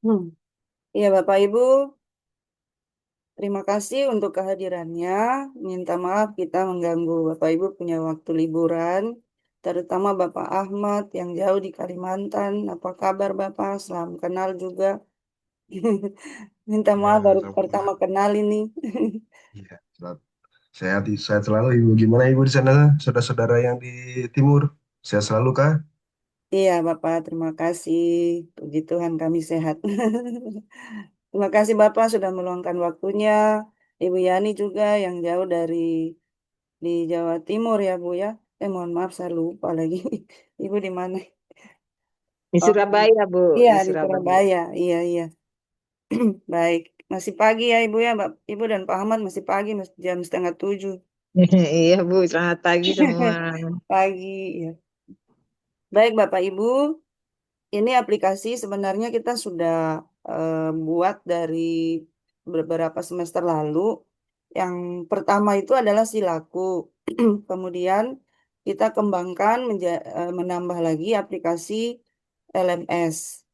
Hmm. Iya, Bapak Ibu, terima kasih untuk kehadirannya. Minta maaf kita mengganggu Bapak Ibu punya waktu liburan, terutama Bapak Ahmad yang jauh di Kalimantan. Apa kabar Bapak? Salam kenal juga. Minta maaf Ya, baru sama pertama kenal ini. iya, sehat, sehat selalu Ibu. Gimana Ibu di sana? Saudara-saudara yang di timur, sehat selalu kah? Iya, Bapak, terima kasih. Puji Tuhan kami sehat. Terima kasih Bapak sudah meluangkan waktunya. Ibu Yani juga yang jauh dari di Jawa Timur ya Bu ya. Mohon maaf saya lupa lagi. Ibu di mana? Di Oh, Surabaya, Bu. iya Di di Surabaya. Surabaya. Iya iya. Baik. Masih pagi ya Ibu ya, Mbak. Ibu dan Pak Ahmad masih pagi, jam setengah 7. Iya, Bu. Selamat pagi semua. Pagi ya. Baik Bapak Ibu, ini aplikasi sebenarnya kita sudah buat dari beberapa semester lalu. Yang pertama itu adalah Silaku. Kemudian kita kembangkan menambah lagi aplikasi LMS.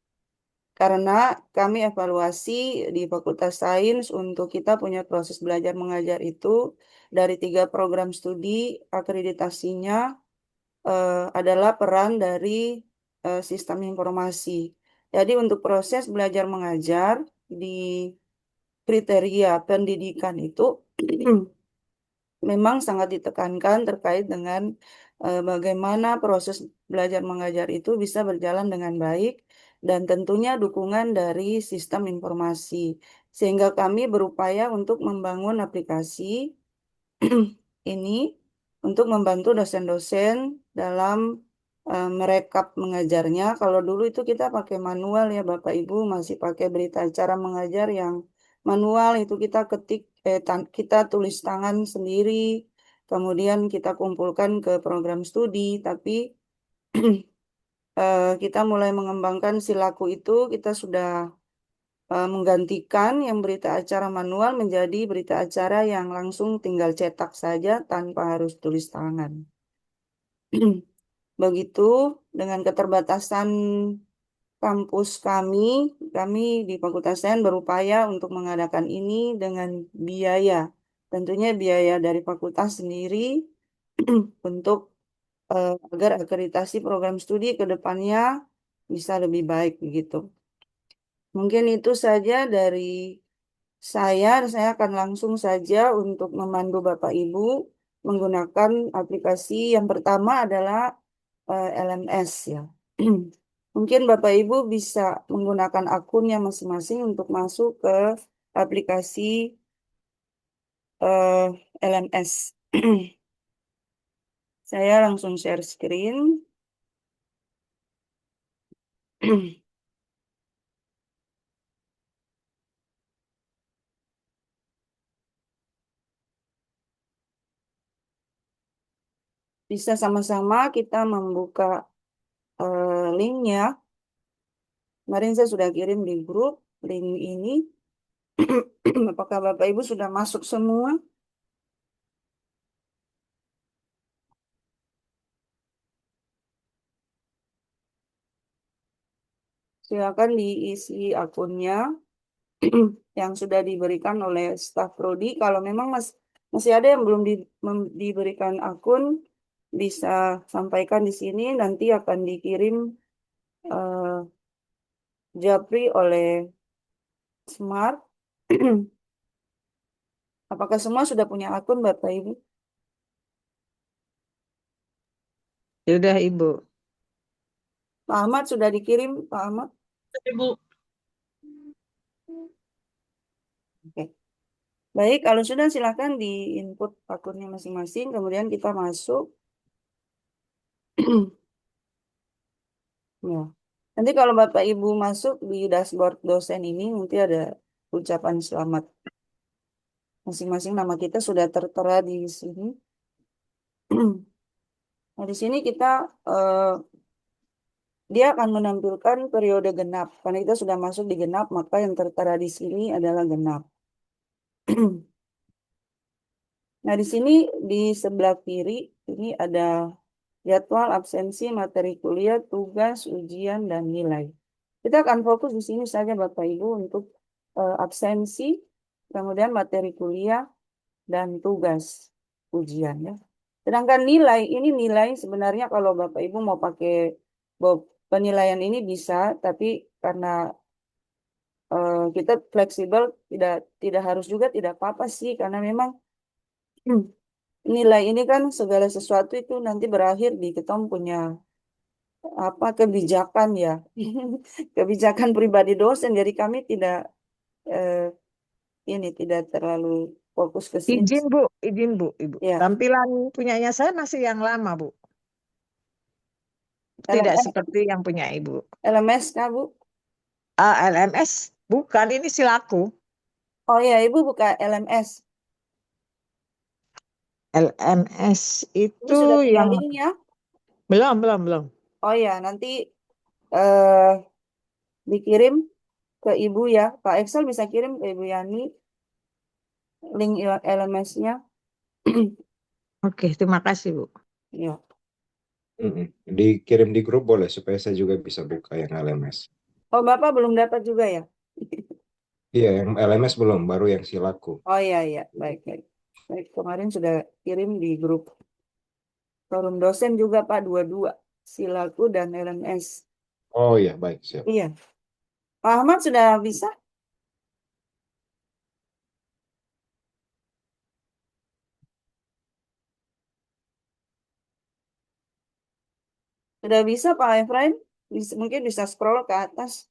Karena kami evaluasi di Fakultas Sains untuk kita punya proses belajar mengajar itu dari 3 program studi akreditasinya adalah peran dari sistem informasi. Jadi untuk proses belajar mengajar di kriteria pendidikan itu memang sangat ditekankan terkait dengan bagaimana proses belajar mengajar itu bisa berjalan dengan baik dan tentunya dukungan dari sistem informasi. Sehingga kami berupaya untuk membangun aplikasi ini untuk membantu dosen-dosen dalam merekap mengajarnya. Kalau dulu itu kita pakai manual ya Bapak Ibu, masih pakai berita acara mengajar yang manual itu kita ketik, kita tulis tangan sendiri, kemudian kita kumpulkan ke program studi, tapi kita mulai mengembangkan Silaku itu, kita sudah menggantikan yang berita acara manual menjadi berita acara yang langsung tinggal cetak saja tanpa harus tulis tangan. Begitu dengan keterbatasan kampus kami di Fakultas Sains berupaya untuk mengadakan ini dengan biaya. Tentunya biaya dari fakultas sendiri untuk agar akreditasi program studi ke depannya bisa lebih baik begitu. Mungkin itu saja dari saya akan langsung saja untuk memandu Bapak Ibu menggunakan aplikasi yang pertama adalah LMS ya. Mungkin Bapak Ibu bisa menggunakan akunnya masing-masing untuk masuk ke aplikasi LMS. Saya langsung share screen. Bisa sama-sama kita membuka linknya. Kemarin saya sudah kirim di grup link ini. Apakah Bapak Ibu sudah masuk semua? Silakan diisi akunnya yang sudah diberikan oleh staf prodi. Kalau memang masih ada yang belum diberikan akun, bisa sampaikan di sini. Nanti akan dikirim eh, Japri oleh Smart. Apakah semua sudah punya akun, Bapak Ibu? Sudah, Ibu. Pak Ahmad sudah dikirim, Pak Ahmad. Ibu. Oke. Baik, kalau sudah silakan di input akunnya masing-masing. Kemudian kita masuk. Ya. Nanti kalau Bapak Ibu masuk di dashboard dosen ini, nanti ada ucapan selamat. Masing-masing nama kita sudah tertera di sini. Nah, di sini kita dia akan menampilkan periode genap. Karena kita sudah masuk di genap, maka yang tertera di sini adalah genap. Nah, di sini di sebelah kiri ini ada jadwal absensi, materi kuliah, tugas, ujian, dan nilai. Kita akan fokus di sini saja Bapak Ibu untuk absensi, kemudian materi kuliah dan tugas ujian ya. Sedangkan nilai, ini nilai sebenarnya kalau Bapak Ibu mau pakai penilaian ini bisa, tapi karena kita fleksibel, tidak harus juga, tidak apa-apa sih, karena memang nilai ini kan segala sesuatu itu nanti berakhir di kita punya apa kebijakan ya, kebijakan pribadi dosen. Jadi kami tidak eh, ini tidak terlalu fokus ke sini. Izin Bu, Ibu. Ya, Tampilan punyanya saya masih yang lama, Bu. Tidak LMS, seperti yang punya Ibu. LMS kah, Bu? Ah, LMS, bukan, ini silaku. Oh ya, Ibu buka LMS. LMS Ibu itu sudah punya yang linknya. belum. Oh ya, nanti eh, dikirim ke Ibu ya. Pak Excel bisa kirim ke Ibu Yani link LMS-nya. Oke, terima kasih, Bu. Ya. Mm-mm. Dikirim di grup boleh supaya saya juga bisa buka yang LMS. Oh, Bapak belum dapat juga ya? Iya, yang LMS belum, baru yang Silaku. Oh iya, iya. Baik, baik. Baik, kemarin sudah kirim di grup forum dosen juga Pak, dua-dua. Silaku dan LMS. Oh iya, baik, siap. Iya. Pak Ahmad sudah bisa? Sudah bisa Pak Efraim? Mungkin bisa scroll ke atas.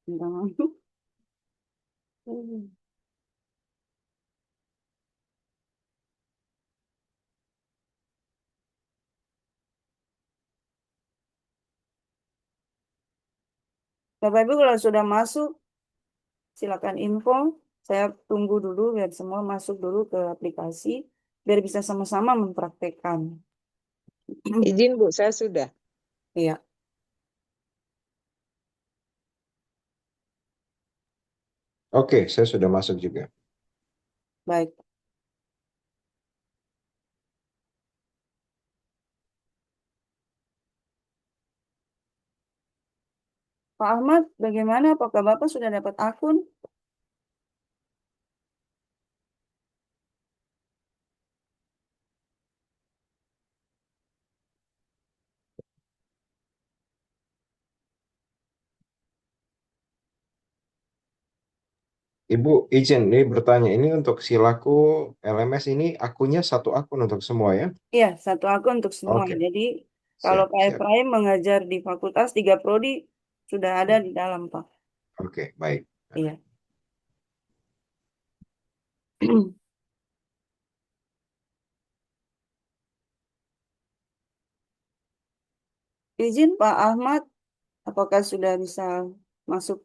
Minta maaf. Bapak Ibu kalau sudah masuk, silakan info. Saya tunggu dulu biar semua masuk dulu ke aplikasi, biar bisa sama-sama mempraktekkan. Izin, Bu, saya sudah. Iya, Oke, saya sudah masuk juga. baik. Pak Ahmad, bagaimana? Apakah Bapak sudah dapat akun? Ibu izin ini bertanya, ini untuk Silaku LMS ini akunnya satu akun untuk semua ya? Iya, satu akun untuk semua. Oke, Jadi, kalau siap, Pak siap. Efraim mengajar di fakultas, 3 prodi sudah ada di dalam, Pak. Oke, baik. Iya. Izin Pak Ahmad, apakah sudah bisa masuk?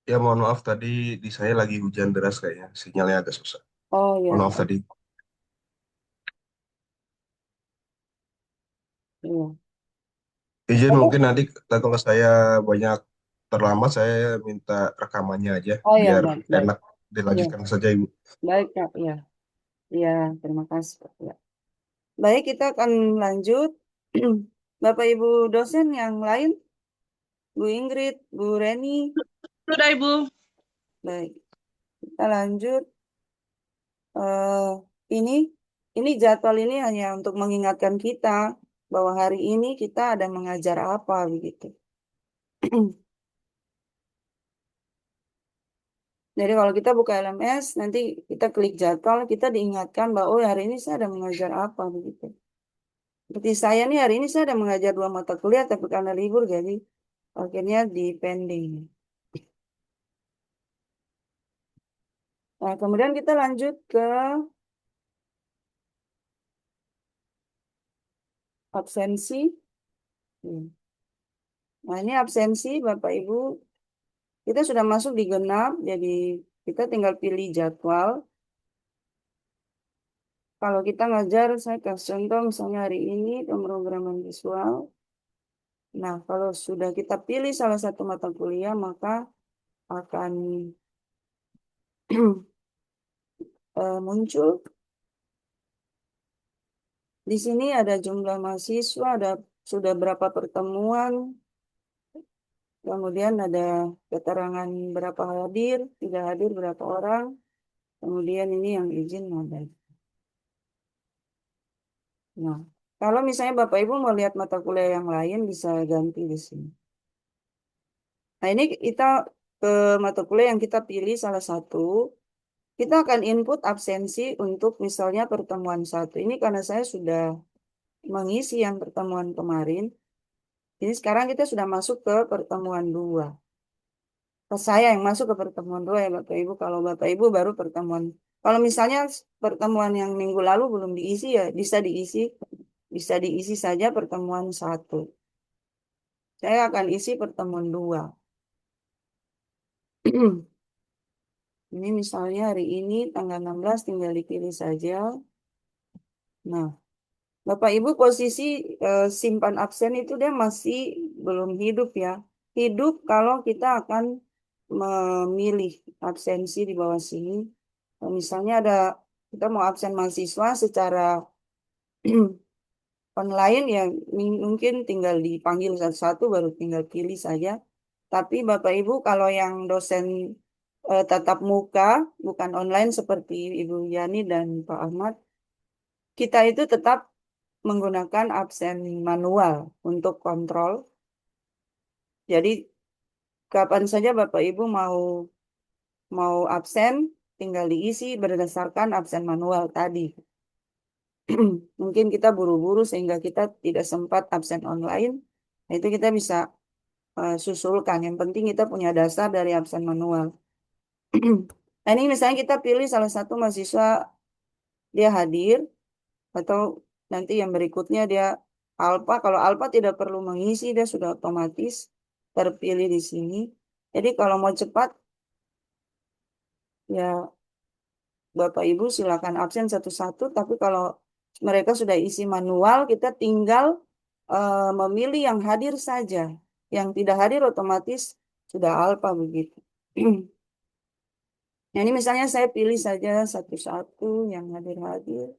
Ya mohon maaf tadi di saya lagi hujan deras kayaknya, sinyalnya agak susah. Oh Mohon ya, maaf tadi. iya. Izin mungkin nanti kalau saya banyak terlambat saya minta rekamannya aja Oh ya, biar baik, baik. enak Iya, dilanjutkan saja Ibu. baik, Kak. Iya, iya, terima kasih, Pak. Ya. Baik, kita akan lanjut. Bapak Ibu dosen yang lain, Bu Ingrid, Bu Reni, Sudah, Ibu. baik. Kita lanjut. eh ini, ini jadwal ini hanya untuk mengingatkan kita bahwa hari ini kita ada mengajar apa begitu. Jadi kalau kita buka LMS, nanti kita klik jadwal, kita diingatkan bahwa oh hari ini saya ada mengajar apa begitu. Seperti saya nih hari ini saya ada mengajar 2 mata kuliah, tapi karena libur jadi akhirnya di pending. Nah, kemudian kita lanjut ke absensi. Hmm. Nah, ini absensi Bapak Ibu. Kita sudah masuk di genap, jadi kita tinggal pilih jadwal. Kalau kita ngajar, saya kasih contoh misalnya hari ini pemrograman visual. Nah, kalau sudah kita pilih salah satu mata kuliah, maka akan muncul. Di sini ada jumlah mahasiswa, ada sudah berapa pertemuan, kemudian ada keterangan berapa hadir, tidak hadir berapa orang, kemudian ini yang izin ada. Nah, kalau misalnya Bapak Ibu mau lihat mata kuliah yang lain bisa ganti di sini. Nah, ini kita ke mata kuliah yang kita pilih salah satu. Kita akan input absensi untuk misalnya pertemuan satu. Ini karena saya sudah mengisi yang pertemuan kemarin. Ini sekarang kita sudah masuk ke pertemuan dua. Saya yang masuk ke pertemuan dua ya Bapak Ibu. Kalau Bapak Ibu baru pertemuan. Kalau misalnya pertemuan yang minggu lalu belum diisi ya bisa diisi. Bisa diisi saja pertemuan satu. Saya akan isi pertemuan dua. Ini misalnya hari ini tanggal 16 tinggal dipilih saja. Nah, Bapak Ibu posisi simpan absen itu dia masih belum hidup ya. Hidup kalau kita akan memilih absensi di bawah sini. Misalnya ada kita mau absen mahasiswa secara online ya mungkin tinggal dipanggil satu-satu baru tinggal pilih saja. Tapi Bapak Ibu kalau yang dosen tatap muka bukan online seperti Ibu Yani dan Pak Ahmad, kita itu tetap menggunakan absen manual untuk kontrol. Jadi kapan saja Bapak Ibu mau mau absen, tinggal diisi berdasarkan absen manual tadi. Mungkin kita buru-buru sehingga kita tidak sempat absen online. Nah, itu kita bisa susulkan. Yang penting kita punya dasar dari absen manual. Nah, ini misalnya kita pilih salah satu mahasiswa dia hadir atau nanti yang berikutnya dia alpha. Kalau alpha tidak perlu mengisi, dia sudah otomatis terpilih di sini. Jadi kalau mau cepat, ya Bapak Ibu silakan absen satu-satu. Tapi kalau mereka sudah isi manual, kita tinggal memilih yang hadir saja. Yang tidak hadir otomatis sudah alpha begitu. Nah, ini misalnya saya pilih saja satu-satu yang hadir-hadir.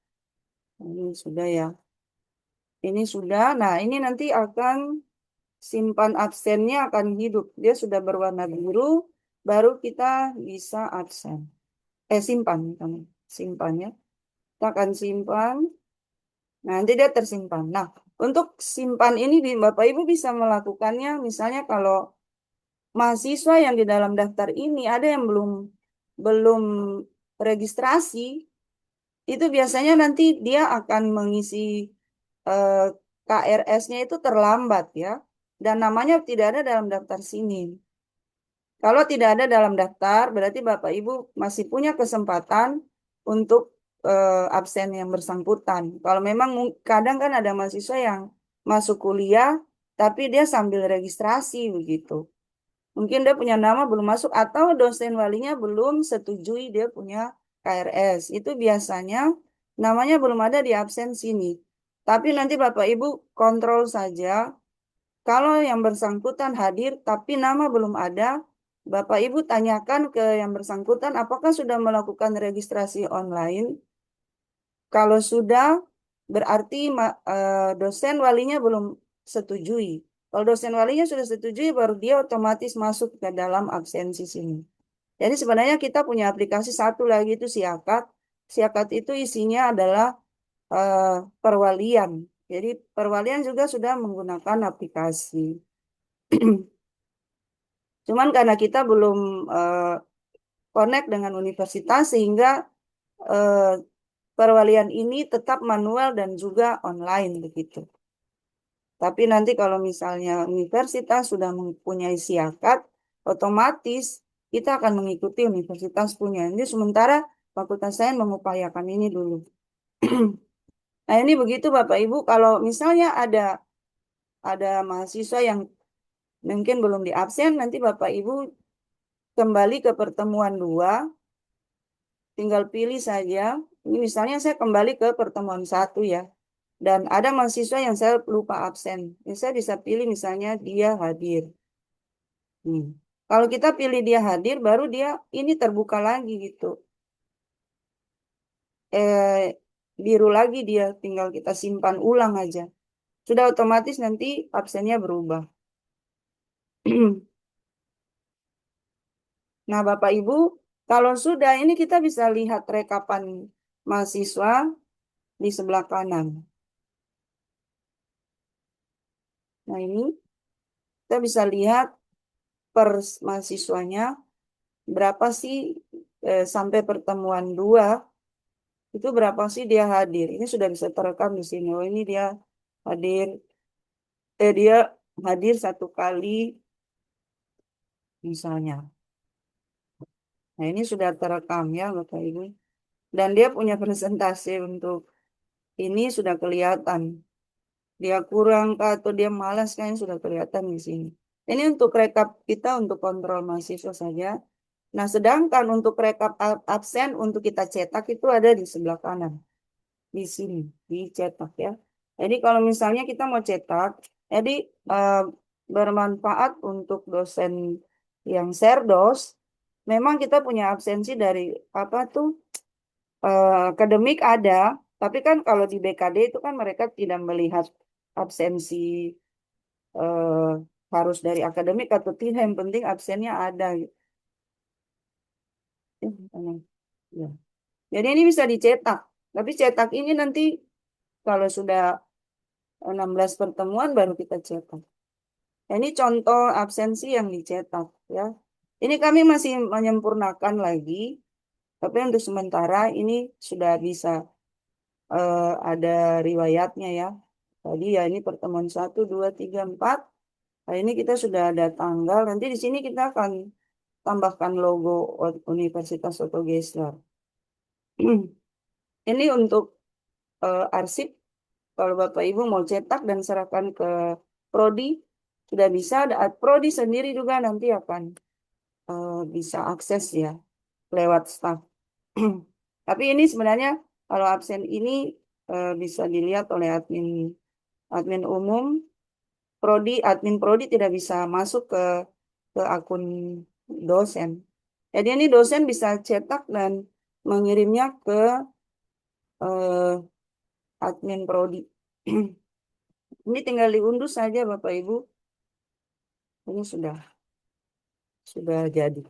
Ini sudah ya. Ini sudah. Nah, ini nanti akan simpan absennya akan hidup. Dia sudah berwarna biru, baru kita bisa absen. Simpan, simpan ya. Kita akan simpan. Nah, nanti dia tersimpan. Nah, untuk simpan ini Bapak Ibu bisa melakukannya. Misalnya kalau mahasiswa yang di dalam daftar ini ada yang belum registrasi, itu biasanya nanti dia akan mengisi eh, KRS-nya itu terlambat ya. Dan namanya tidak ada dalam daftar sini. Kalau tidak ada dalam daftar, berarti Bapak Ibu masih punya kesempatan untuk absen yang bersangkutan. Kalau memang kadang kan ada mahasiswa yang masuk kuliah, tapi dia sambil registrasi begitu. Mungkin dia punya nama belum masuk atau dosen walinya belum setujui dia punya KRS. Itu biasanya namanya belum ada di absen sini. Tapi nanti Bapak Ibu kontrol saja. Kalau yang bersangkutan hadir tapi nama belum ada, Bapak Ibu tanyakan ke yang bersangkutan apakah sudah melakukan registrasi online. Kalau sudah, berarti dosen walinya belum setujui. Kalau dosen walinya sudah setujui, baru dia otomatis masuk ke dalam absensi sini. Jadi sebenarnya kita punya aplikasi satu lagi itu Siakat. Siakat itu isinya adalah eh, perwalian. Jadi perwalian juga sudah menggunakan aplikasi. Cuman karena kita belum eh, connect dengan universitas sehingga eh, perwalian ini tetap manual dan juga online begitu. Tapi nanti kalau misalnya universitas sudah mempunyai siakat, otomatis kita akan mengikuti universitas punya. Ini sementara fakultas saya mengupayakan ini dulu. Nah ini begitu Bapak Ibu, kalau misalnya ada mahasiswa yang mungkin belum diabsen, nanti Bapak Ibu kembali ke pertemuan dua, tinggal pilih saja. Ini misalnya saya kembali ke pertemuan satu ya. Dan ada mahasiswa yang saya lupa absen. Ya, saya bisa pilih misalnya dia hadir. Kalau kita pilih dia hadir, baru dia ini terbuka lagi gitu. biru lagi dia, tinggal kita simpan ulang aja. Sudah otomatis nanti absennya berubah. Nah, Bapak Ibu, kalau sudah ini kita bisa lihat rekapan mahasiswa di sebelah kanan. Nah, ini kita bisa lihat per mahasiswanya berapa sih sampai pertemuan 2 itu berapa sih dia hadir. Ini sudah bisa terekam di sini. Oh, ini hadir dia hadir 1 kali misalnya. Nah, ini sudah terekam ya Bapak Ibu. Dan dia punya presentasi untuk ini sudah kelihatan. Dia kurang kah atau dia malas kan sudah kelihatan di sini. Ini untuk rekap kita untuk kontrol mahasiswa saja. Nah, sedangkan untuk rekap absen untuk kita cetak itu ada di sebelah kanan. Di sini, dicetak ya. Jadi kalau misalnya kita mau cetak, jadi eh, bermanfaat untuk dosen yang serdos, memang kita punya absensi dari apa tuh akademik ada, tapi kan kalau di BKD itu kan mereka tidak melihat absensi eh, harus dari akademik atau tidak, yang penting absennya ada gitu. Ya. Jadi ini bisa dicetak, tapi cetak ini nanti kalau sudah 16 pertemuan baru kita cetak. Nah, ini contoh absensi yang dicetak ya. Ini kami masih menyempurnakan lagi, tapi untuk sementara ini sudah bisa ada riwayatnya ya. Tadi ya ini pertemuan 1, 2, 3, 4. Nah, ini kita sudah ada tanggal. Nanti di sini kita akan tambahkan logo Universitas Otto Gessler. Ini untuk arsip. Kalau Bapak Ibu mau cetak dan serahkan ke Prodi, sudah bisa. Prodi sendiri juga nanti akan bisa akses ya lewat staff. Tapi ini sebenarnya kalau absen ini bisa dilihat oleh admin umum. Admin Prodi tidak bisa masuk ke akun dosen. Jadi ini dosen bisa cetak dan mengirimnya ke admin Prodi. Ini tinggal diunduh saja Bapak Ibu. Ini sudah jadi.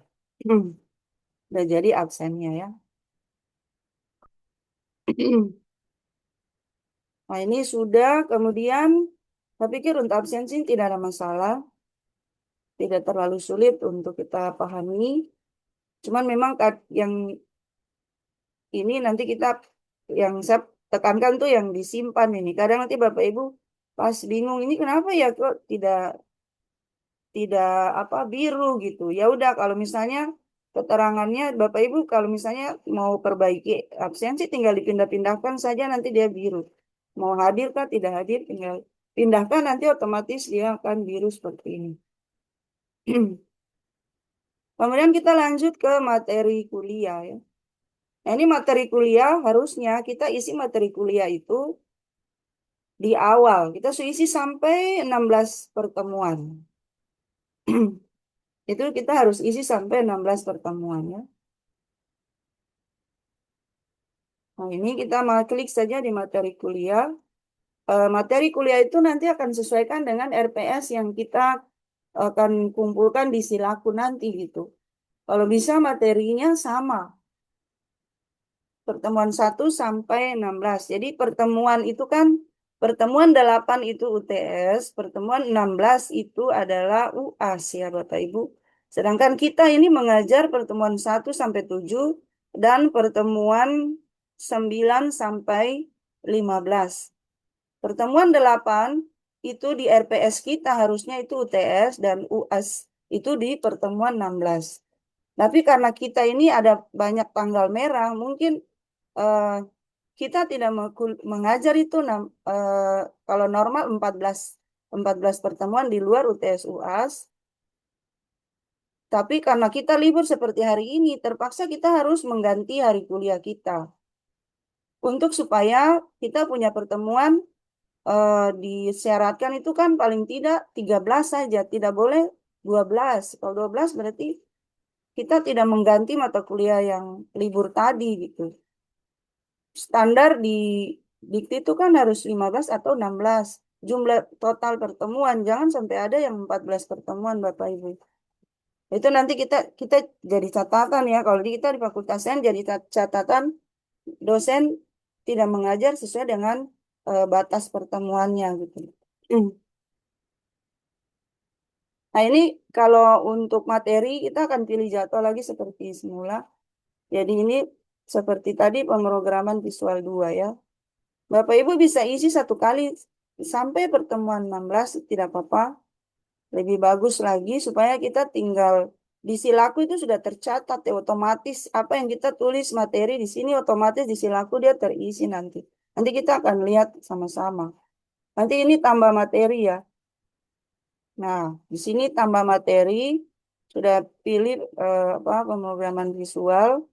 Sudah jadi absennya ya. Nah, ini sudah kemudian saya pikir untuk absensi tidak ada masalah. Tidak terlalu sulit untuk kita pahami. Cuman memang yang ini nanti yang saya tekankan tuh yang disimpan ini. Kadang nanti Bapak Ibu pas bingung ini kenapa ya kok tidak tidak apa biru gitu. Ya udah kalau misalnya keterangannya Bapak Ibu kalau misalnya mau perbaiki absensi tinggal dipindah-pindahkan saja nanti dia biru. Mau hadir kah tidak hadir tinggal pindahkan nanti otomatis dia akan biru seperti ini. Kemudian kita lanjut ke materi kuliah ya. Nah, ini materi kuliah harusnya kita isi materi kuliah itu di awal. Kita isi sampai 16 pertemuan. Itu kita harus isi sampai 16 pertemuan ya. Nah, ini kita mau klik saja di materi kuliah. Materi kuliah itu nanti akan sesuaikan dengan RPS yang kita akan kumpulkan di Silaku nanti gitu. Kalau bisa materinya sama. Pertemuan 1 sampai 16. Jadi pertemuan itu kan pertemuan 8 itu UTS, pertemuan 16 itu adalah UAS ya Bapak Ibu. Sedangkan kita ini mengajar pertemuan 1 sampai 7 dan pertemuan 9 sampai 15. Pertemuan 8 itu di RPS kita harusnya itu UTS dan UAS itu di pertemuan 16. Tapi karena kita ini ada banyak tanggal merah, mungkin eh, kita tidak mengajar itu kalau normal 14 pertemuan di luar UTS UAS. Tapi karena kita libur seperti hari ini, terpaksa kita harus mengganti hari kuliah kita. Untuk supaya kita punya pertemuan disyaratkan itu kan paling tidak 13 saja, tidak boleh 12. Kalau 12 berarti kita tidak mengganti mata kuliah yang libur tadi gitu. standar di dikti itu kan harus 15 atau 16 jumlah total pertemuan. Jangan sampai ada yang 14 pertemuan Bapak Ibu. Itu nanti kita kita jadi catatan ya. Kalau kita di Fakultas Sains jadi catatan dosen tidak mengajar sesuai dengan batas pertemuannya gitu. Nah, ini kalau untuk materi kita akan pilih jadwal lagi seperti semula. Jadi ini seperti tadi pemrograman visual 2 ya. Bapak Ibu bisa isi satu kali sampai pertemuan 16 tidak apa-apa. Lebih bagus lagi supaya kita tinggal di silaku itu sudah tercatat ya otomatis apa yang kita tulis materi di sini otomatis di silaku dia terisi nanti. Nanti kita akan lihat sama-sama. Nanti ini tambah materi ya. Nah, di sini tambah materi sudah pilih apa pemrograman visual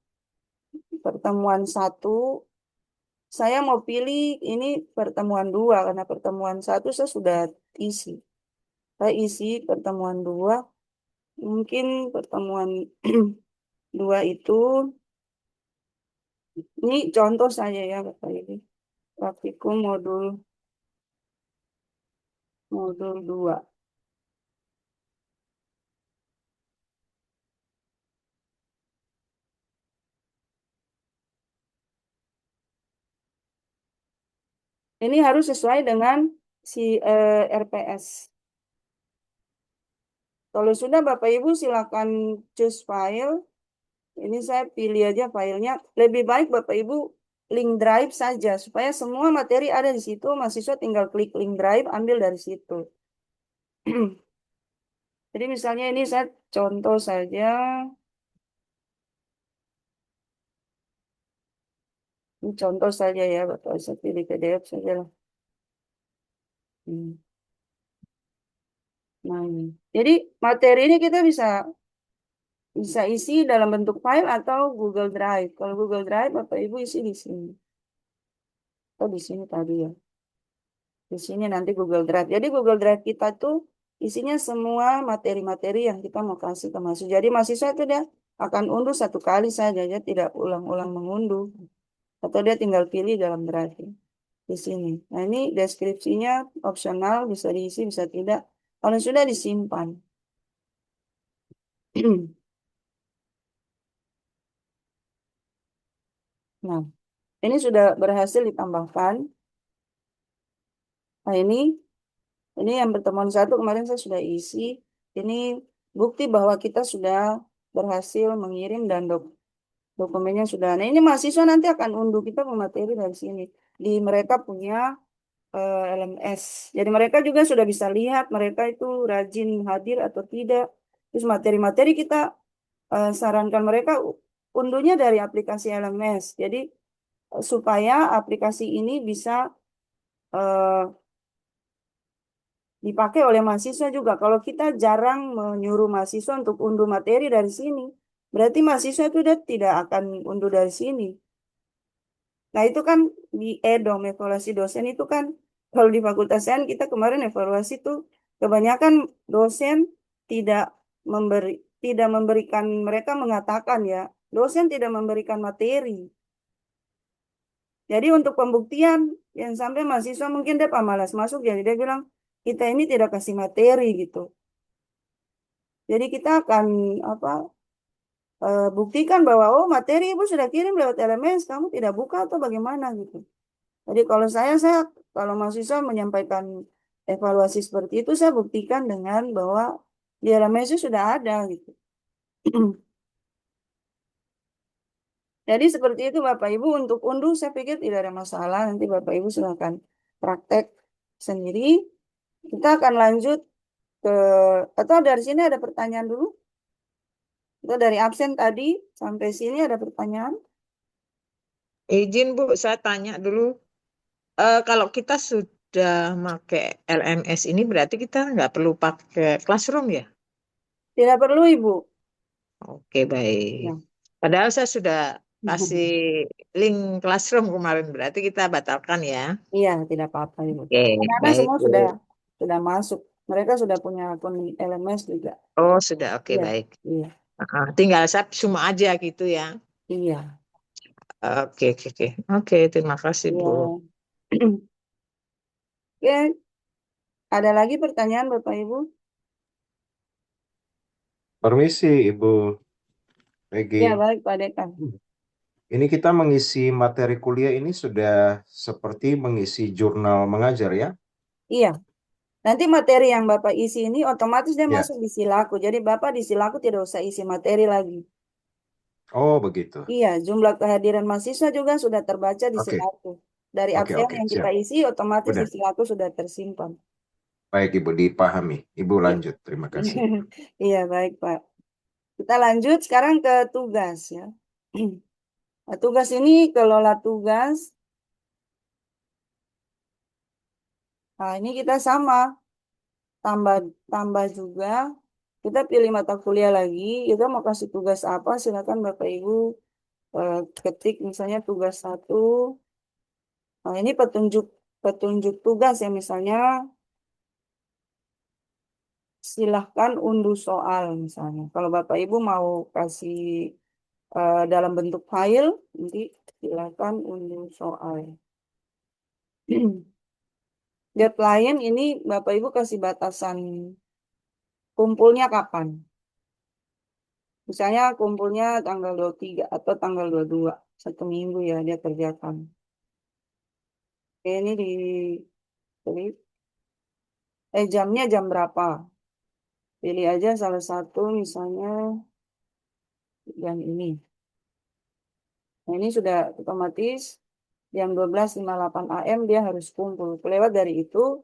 pertemuan 1. Saya mau pilih ini pertemuan 2 karena pertemuan 1 saya sudah isi. Saya isi pertemuan 2. Mungkin pertemuan 2 itu ini contoh saja ya Bapak Ibu. Praktikum modul 2. Ini harus sesuai dengan si RPS. Kalau sudah Bapak Ibu silakan choose file. Ini saya pilih aja filenya. Lebih baik Bapak Ibu link drive saja supaya semua materi ada di situ. Mahasiswa tinggal klik link drive, ambil dari situ. Jadi misalnya ini saya contoh saja. Ini contoh saja ya Bapak. Saya pilih PDF saja lah. Hmm. Nah, ini. Jadi materi ini kita bisa bisa isi dalam bentuk file atau Google Drive. Kalau Google Drive Bapak Ibu isi di sini. Atau di sini tadi ya. Di sini nanti Google Drive. Jadi Google Drive kita tuh isinya semua materi-materi yang kita mau kasih ke mahasiswa. Jadi mahasiswa itu dia akan unduh satu kali saja, dia tidak ulang-ulang mengunduh. Atau dia tinggal pilih dalam Drive di sini. Nah ini deskripsinya opsional, bisa diisi, bisa tidak. Kalau sudah disimpan. Nah, ini sudah berhasil ditambahkan. Nah ini yang pertemuan 1 kemarin saya sudah isi. Ini bukti bahwa kita sudah berhasil mengirim dan dokumennya sudah. Nah ini mahasiswa nanti akan unduh kita materi dari sini. Di mereka punya LMS. Jadi mereka juga sudah bisa lihat mereka itu rajin hadir atau tidak. Terus materi-materi kita sarankan mereka unduhnya dari aplikasi LMS. Jadi supaya aplikasi ini bisa eh, dipakai oleh mahasiswa juga. Kalau kita jarang menyuruh mahasiswa untuk unduh materi dari sini, berarti mahasiswa itu dia tidak akan unduh dari sini. Nah itu kan di EDOM, evaluasi dosen itu kan, kalau di Fakultas Sains kita kemarin evaluasi tuh kebanyakan dosen tidak memberi tidak memberikan mereka mengatakan ya, dosen tidak memberikan materi. Jadi untuk pembuktian yang sampai mahasiswa mungkin dia pemalas masuk, jadi dia bilang kita ini tidak kasih materi gitu. Jadi kita akan apa buktikan bahwa oh materi ibu sudah kirim lewat LMS, kamu tidak buka atau bagaimana gitu. Jadi kalau saya kalau mahasiswa menyampaikan evaluasi seperti itu, saya buktikan dengan bahwa di LMS itu sudah ada gitu. Jadi seperti itu Bapak Ibu untuk unduh saya pikir tidak ada masalah. Nanti Bapak Ibu silakan praktek sendiri. Kita akan lanjut ke atau dari sini ada pertanyaan dulu. Atau dari absen tadi sampai sini ada pertanyaan. Izin Bu, saya tanya dulu. Kalau kita sudah pakai LMS ini berarti kita nggak perlu pakai Classroom ya? Tidak perlu Ibu. Oke, baik. Ya. Padahal saya sudah kasih link Classroom kemarin, berarti kita batalkan ya. Iya, tidak apa-apa Ibu. Oke, Anak-anak baik semua Bu. sudah masuk. Mereka sudah punya akun LMS juga. Oh, sudah oke Iya, baik. iya, Tinggal saya cuma aja gitu ya. iya. Oke, oke, oke. Oke, terima kasih, Bu. Ya. Oke, ada lagi pertanyaan Bapak Ibu? Permisi, Ibu Ya, Peggy. baik Pak Dekan. Ini kita mengisi materi kuliah ini sudah seperti mengisi jurnal mengajar ya? Iya, nanti materi yang Bapak isi ini otomatis dia Ya. masuk di Silaku. Jadi Bapak di Silaku tidak usah isi materi lagi. Oh, begitu. Iya, jumlah kehadiran mahasiswa juga sudah terbaca di Oke, Silaku. Dari oke, absen oke, yang kita siap. isi otomatis di Udah. Silaku sudah tersimpan. Baik, Ibu, dipahami. Ibu Iya. lanjut. Terima kasih. Iya, baik Pak. Kita lanjut sekarang ke tugas ya. Nah, tugas ini kelola tugas. Nah, ini kita sama tambah tambah juga. Kita pilih mata kuliah lagi. Kita mau kasih tugas apa? Silakan Bapak Ibu ketik misalnya tugas satu. Nah, ini petunjuk petunjuk tugas ya misalnya silahkan unduh soal misalnya. Kalau Bapak Ibu mau kasih dalam bentuk file, nanti silahkan unduh soal. Deadline ini Bapak Ibu kasih batasan kumpulnya kapan. Misalnya kumpulnya tanggal 23 atau tanggal 22. 1 minggu ya dia kerjakan. Oke, ini di jamnya jam berapa? Pilih aja salah satu misalnya jam ini. Nah, ini sudah otomatis jam 12.58 AM dia harus kumpul. Kelewat dari itu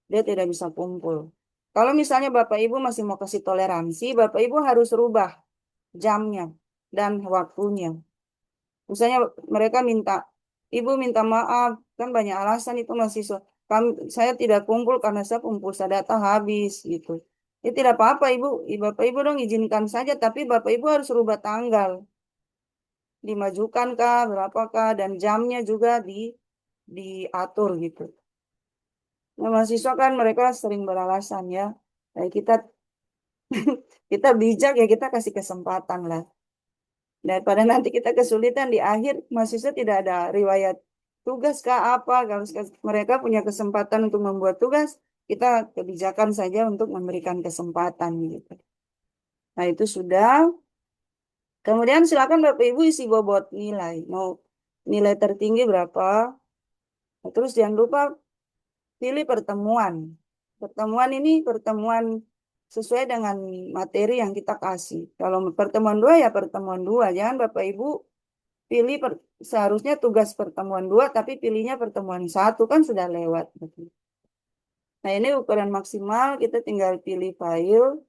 dia tidak bisa kumpul. Kalau misalnya Bapak Ibu masih mau kasih toleransi, Bapak Ibu harus rubah jamnya dan waktunya. Misalnya mereka minta, Ibu minta maaf, kan banyak alasan itu mahasiswa. Saya tidak kumpul karena saya pulsa data habis gitu. Ya tidak apa-apa Ibu, Bapak Ibu dong izinkan saja, tapi Bapak Ibu harus rubah tanggal. Dimajukan kah, berapakah, dan jamnya juga diatur gitu. Nah, mahasiswa kan mereka sering beralasan ya. Nah, kita kita bijak ya kita kasih kesempatan lah. Daripada nanti kita kesulitan di akhir mahasiswa tidak ada riwayat tugas kah apa. Kalau mereka punya kesempatan untuk membuat tugas, kita kebijakan saja untuk memberikan kesempatan gitu. Nah, itu sudah. Kemudian silakan Bapak Ibu isi bobot nilai. Mau nilai tertinggi berapa? Nah, terus jangan lupa pilih pertemuan. Pertemuan ini pertemuan sesuai dengan materi yang kita kasih. Kalau pertemuan dua ya pertemuan dua. Jangan Bapak Ibu pilih seharusnya tugas pertemuan dua tapi pilihnya pertemuan satu kan sudah lewat. Nah ini ukuran maksimal kita tinggal pilih file,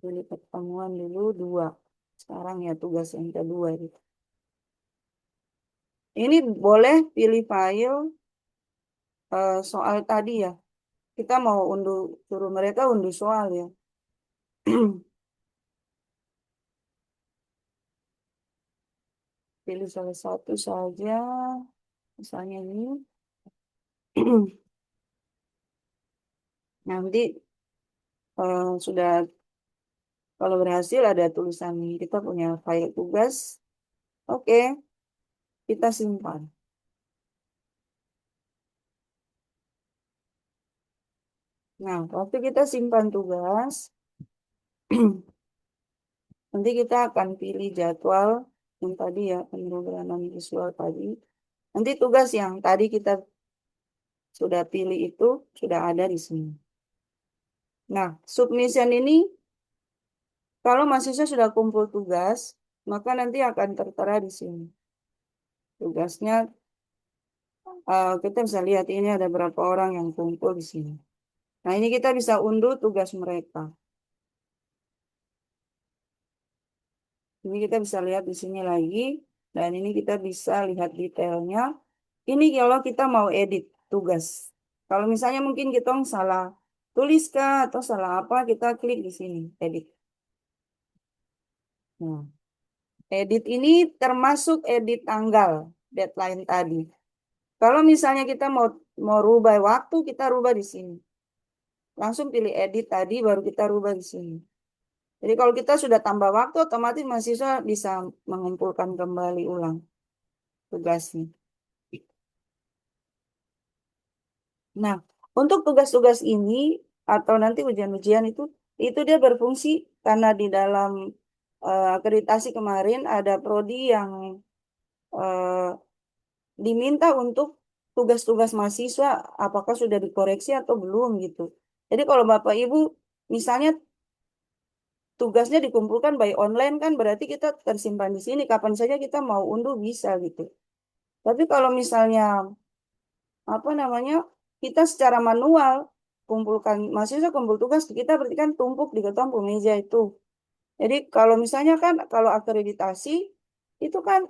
pilih pertemuan dulu dua. Sekarang ya tugas yang kedua gitu. Ini boleh pilih file soal tadi ya. Kita mau suruh mereka unduh soal ya. Pilih salah satu saja. Misalnya ini. Nanti sudah kalau berhasil ada tulisan kita punya file tugas. Oke, kita simpan. Nah, waktu kita simpan tugas, nanti kita akan pilih jadwal yang tadi ya, pemrograman visual tadi. Nanti tugas yang tadi kita sudah pilih itu sudah ada di sini. Nah, submission ini kalau mahasiswa sudah kumpul tugas, maka nanti akan tertera di sini. Tugasnya kita bisa lihat ini ada berapa orang yang kumpul di sini. Nah, ini kita bisa unduh tugas mereka. Ini kita bisa lihat di sini lagi. Dan ini kita bisa lihat detailnya. Ini kalau kita mau edit tugas. Kalau misalnya mungkin kita salah tulis kah atau salah apa, kita klik di sini, edit. Nah, edit ini termasuk edit tanggal, deadline tadi. Kalau misalnya kita mau rubah waktu, kita rubah di sini. Langsung pilih edit tadi, baru kita rubah di sini. Jadi kalau kita sudah tambah waktu, otomatis mahasiswa bisa mengumpulkan kembali ulang tugasnya. Nah, untuk tugas-tugas ini atau nanti ujian-ujian itu dia berfungsi karena di dalam akreditasi kemarin ada prodi yang eh, diminta untuk tugas-tugas mahasiswa apakah sudah dikoreksi atau belum gitu. Jadi kalau Bapak Ibu misalnya tugasnya dikumpulkan by online kan berarti kita tersimpan di sini kapan saja kita mau unduh bisa gitu. Tapi kalau misalnya apa namanya kita secara manual kumpulkan mahasiswa kumpul tugas kita berarti kan tumpuk di ketemu meja itu. Jadi kalau misalnya kan kalau akreditasi itu kan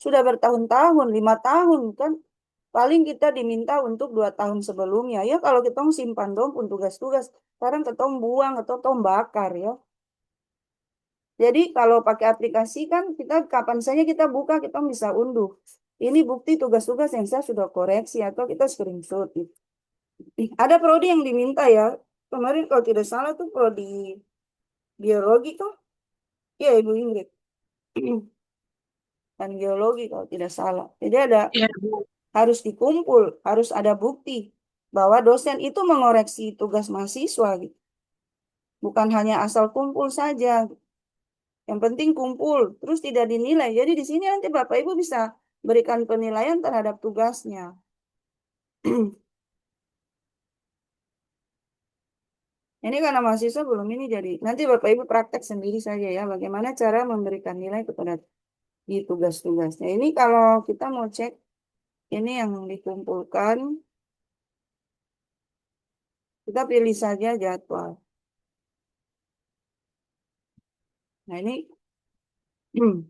sudah bertahun-tahun, 5 tahun kan paling kita diminta untuk 2 tahun sebelumnya. Ya kalau kita mau simpan dong pun tugas-tugas, sekarang kita buang atau tom bakar ya. Jadi kalau pakai aplikasi kan kita kapan saja kita buka kita bisa unduh. Ini bukti tugas-tugas yang saya sudah koreksi atau kita screenshot gitu. Ada prodi yang diminta ya. Kemarin kalau tidak salah tuh prodi biologi tuh. Iya Ibu Ingrid. Dan geologi kalau tidak salah. Jadi ada Ya, harus dikumpul, harus ada bukti bahwa dosen itu mengoreksi tugas mahasiswa gitu. Bukan hanya asal kumpul saja. Yang penting kumpul, terus tidak dinilai. Jadi di sini nanti Bapak Ibu bisa berikan penilaian terhadap tugasnya. Ini karena mahasiswa belum ini jadi nanti Bapak Ibu praktek sendiri saja ya bagaimana cara memberikan nilai kepada di tugas-tugasnya. Ini kalau kita mau cek ini yang dikumpulkan, kita pilih saja jadwal. Nah ini,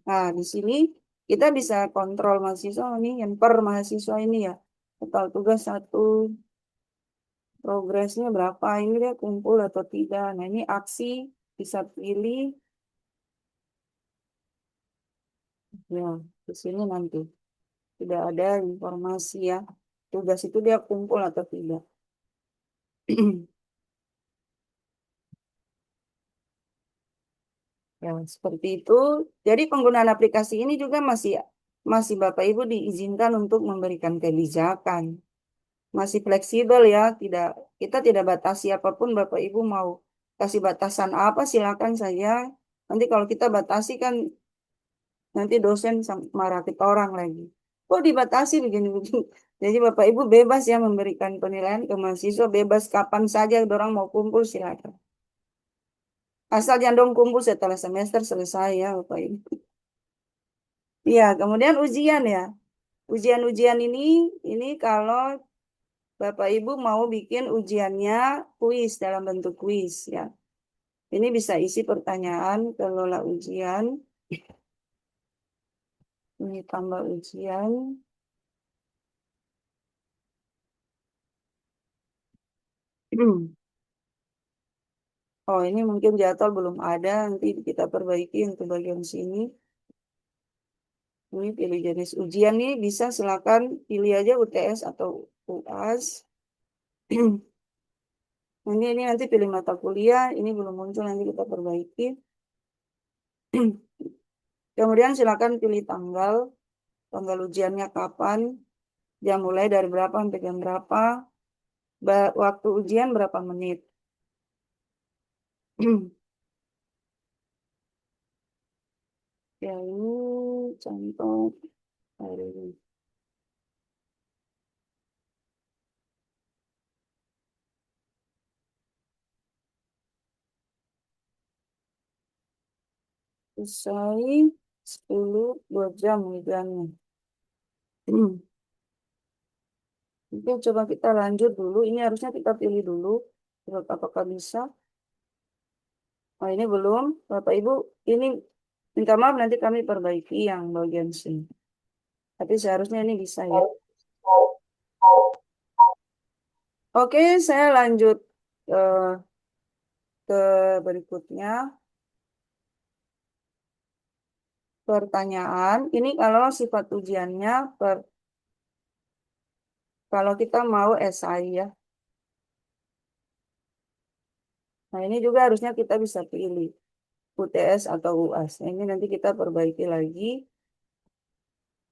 nah di sini kita bisa kontrol mahasiswa ini yang per mahasiswa ini ya. Total tugas satu, progresnya berapa, ini dia kumpul atau tidak. Nah ini aksi bisa pilih, ya di sini nanti tidak ada informasi ya. Tugas itu dia kumpul atau tidak. Ya, seperti itu. Jadi penggunaan aplikasi ini juga masih masih Bapak Ibu diizinkan untuk memberikan kebijakan. Masih fleksibel ya, tidak kita tidak batasi apapun Bapak Ibu mau kasih batasan apa silakan saja. Nanti kalau kita batasi kan nanti dosen marah kita orang lagi. Kok dibatasi begini-begini? Jadi Bapak Ibu bebas ya memberikan penilaian ke mahasiswa bebas kapan saja orang mau kumpul silakan. Asal jangan dong kumpul setelah semester selesai ya Bapak Ibu. Iya, kemudian ujian ya. Ujian-ujian ini kalau Bapak Ibu mau bikin ujiannya kuis dalam bentuk kuis ya. Ini bisa isi pertanyaan kelola ujian. Ini tambah ujian. Oh, ini mungkin jadwal belum ada. Nanti kita perbaiki untuk bagian sini. Ini pilih jenis ujian nih. Bisa silakan pilih aja UTS atau UAS. Ini nanti pilih mata kuliah. Ini belum muncul. Nanti kita perbaiki. Kemudian silakan pilih tanggal. Tanggal ujiannya kapan. Jam mulai dari berapa sampai jam berapa. Waktu ujian berapa menit. Ya ini contoh hari ini. Usai 2 jam ujiannya. Oke, coba kita lanjut dulu. Ini harusnya kita pilih dulu. Apakah bisa? Oh, ini belum. Bapak Ibu, ini minta maaf nanti kami perbaiki yang bagian sini. Tapi seharusnya ini bisa ya. Oke, saya lanjut eh, ke berikutnya. Pertanyaan. Ini kalau sifat ujiannya kalau kita mau esai ya. Nah, ini juga harusnya kita bisa pilih. UTS atau UAS. Nah, ini nanti kita perbaiki lagi.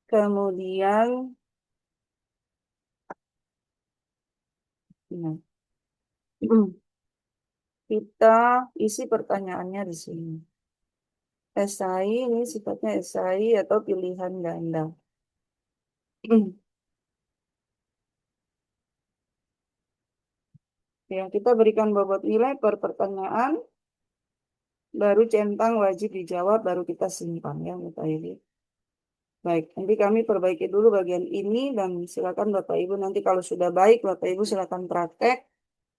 Kemudian, nah, kita isi pertanyaannya di sini. Esai ini sifatnya esai atau pilihan ganda. Ya, kita berikan bobot nilai per pertanyaan, baru centang wajib dijawab, baru kita simpan ya, Bapak Ibu. Baik, nanti kami perbaiki dulu bagian ini dan silakan Bapak Ibu nanti kalau sudah baik Bapak Ibu silakan praktek.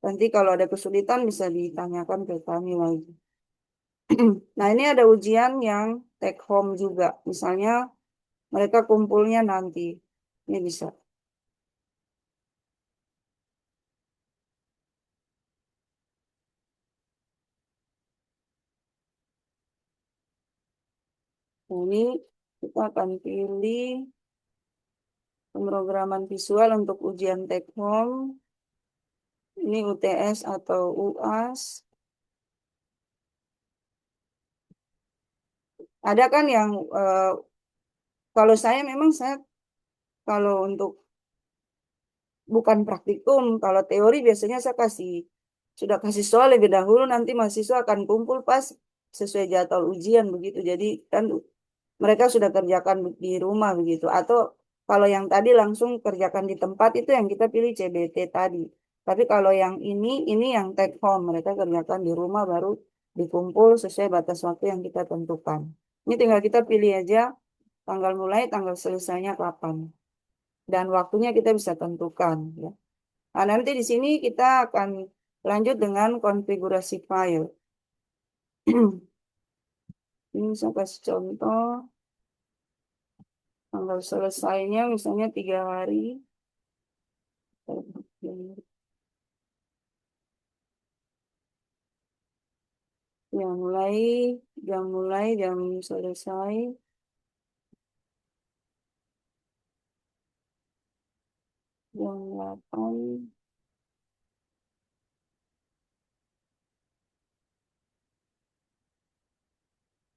Nanti kalau ada kesulitan bisa ditanyakan ke kami lagi. Nah, ini ada ujian yang take home juga. Misalnya mereka kumpulnya nanti. Ini bisa. Nah, ini kita akan pilih pemrograman visual untuk ujian take home. Ini UTS atau UAS. Ada kan yang kalau saya memang saya kalau untuk bukan praktikum, kalau teori biasanya saya sudah kasih soal lebih dahulu, nanti mahasiswa akan kumpul pas sesuai jadwal ujian begitu. Jadi kan mereka sudah kerjakan di rumah begitu. Atau kalau yang tadi langsung kerjakan di tempat itu yang kita pilih CBT tadi. Tapi kalau yang ini yang take home, mereka kerjakan di rumah baru dikumpul sesuai batas waktu yang kita tentukan. Ini tinggal kita pilih aja tanggal mulai, tanggal selesainya kapan. Dan waktunya kita bisa tentukan. Ya. Nah, nanti di sini kita akan lanjut dengan konfigurasi file. Ini saya kasih contoh. Tanggal selesainya misalnya 3 hari. Jam mulai, jam selesai. Jam 8.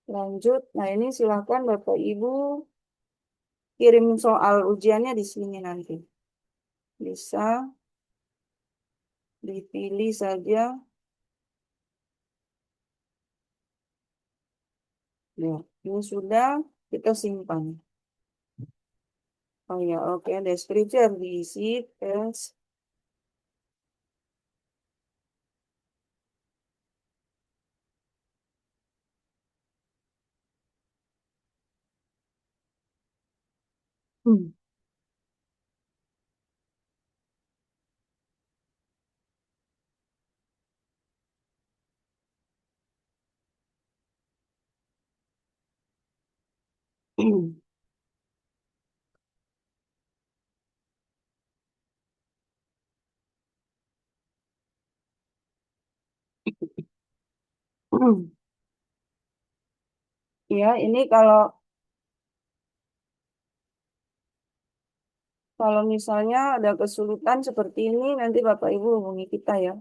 Lanjut. Nah, ini silakan Bapak Ibu kirim soal ujiannya di sini nanti. Bisa dipilih saja. Ya, ini sudah kita simpan. Oh ya, oke. Deskripsi harus diisi. Tes. Hmm. Ya, ini kalau misalnya ada kesulitan seperti ini, nanti Bapak Ibu hubungi kita ya.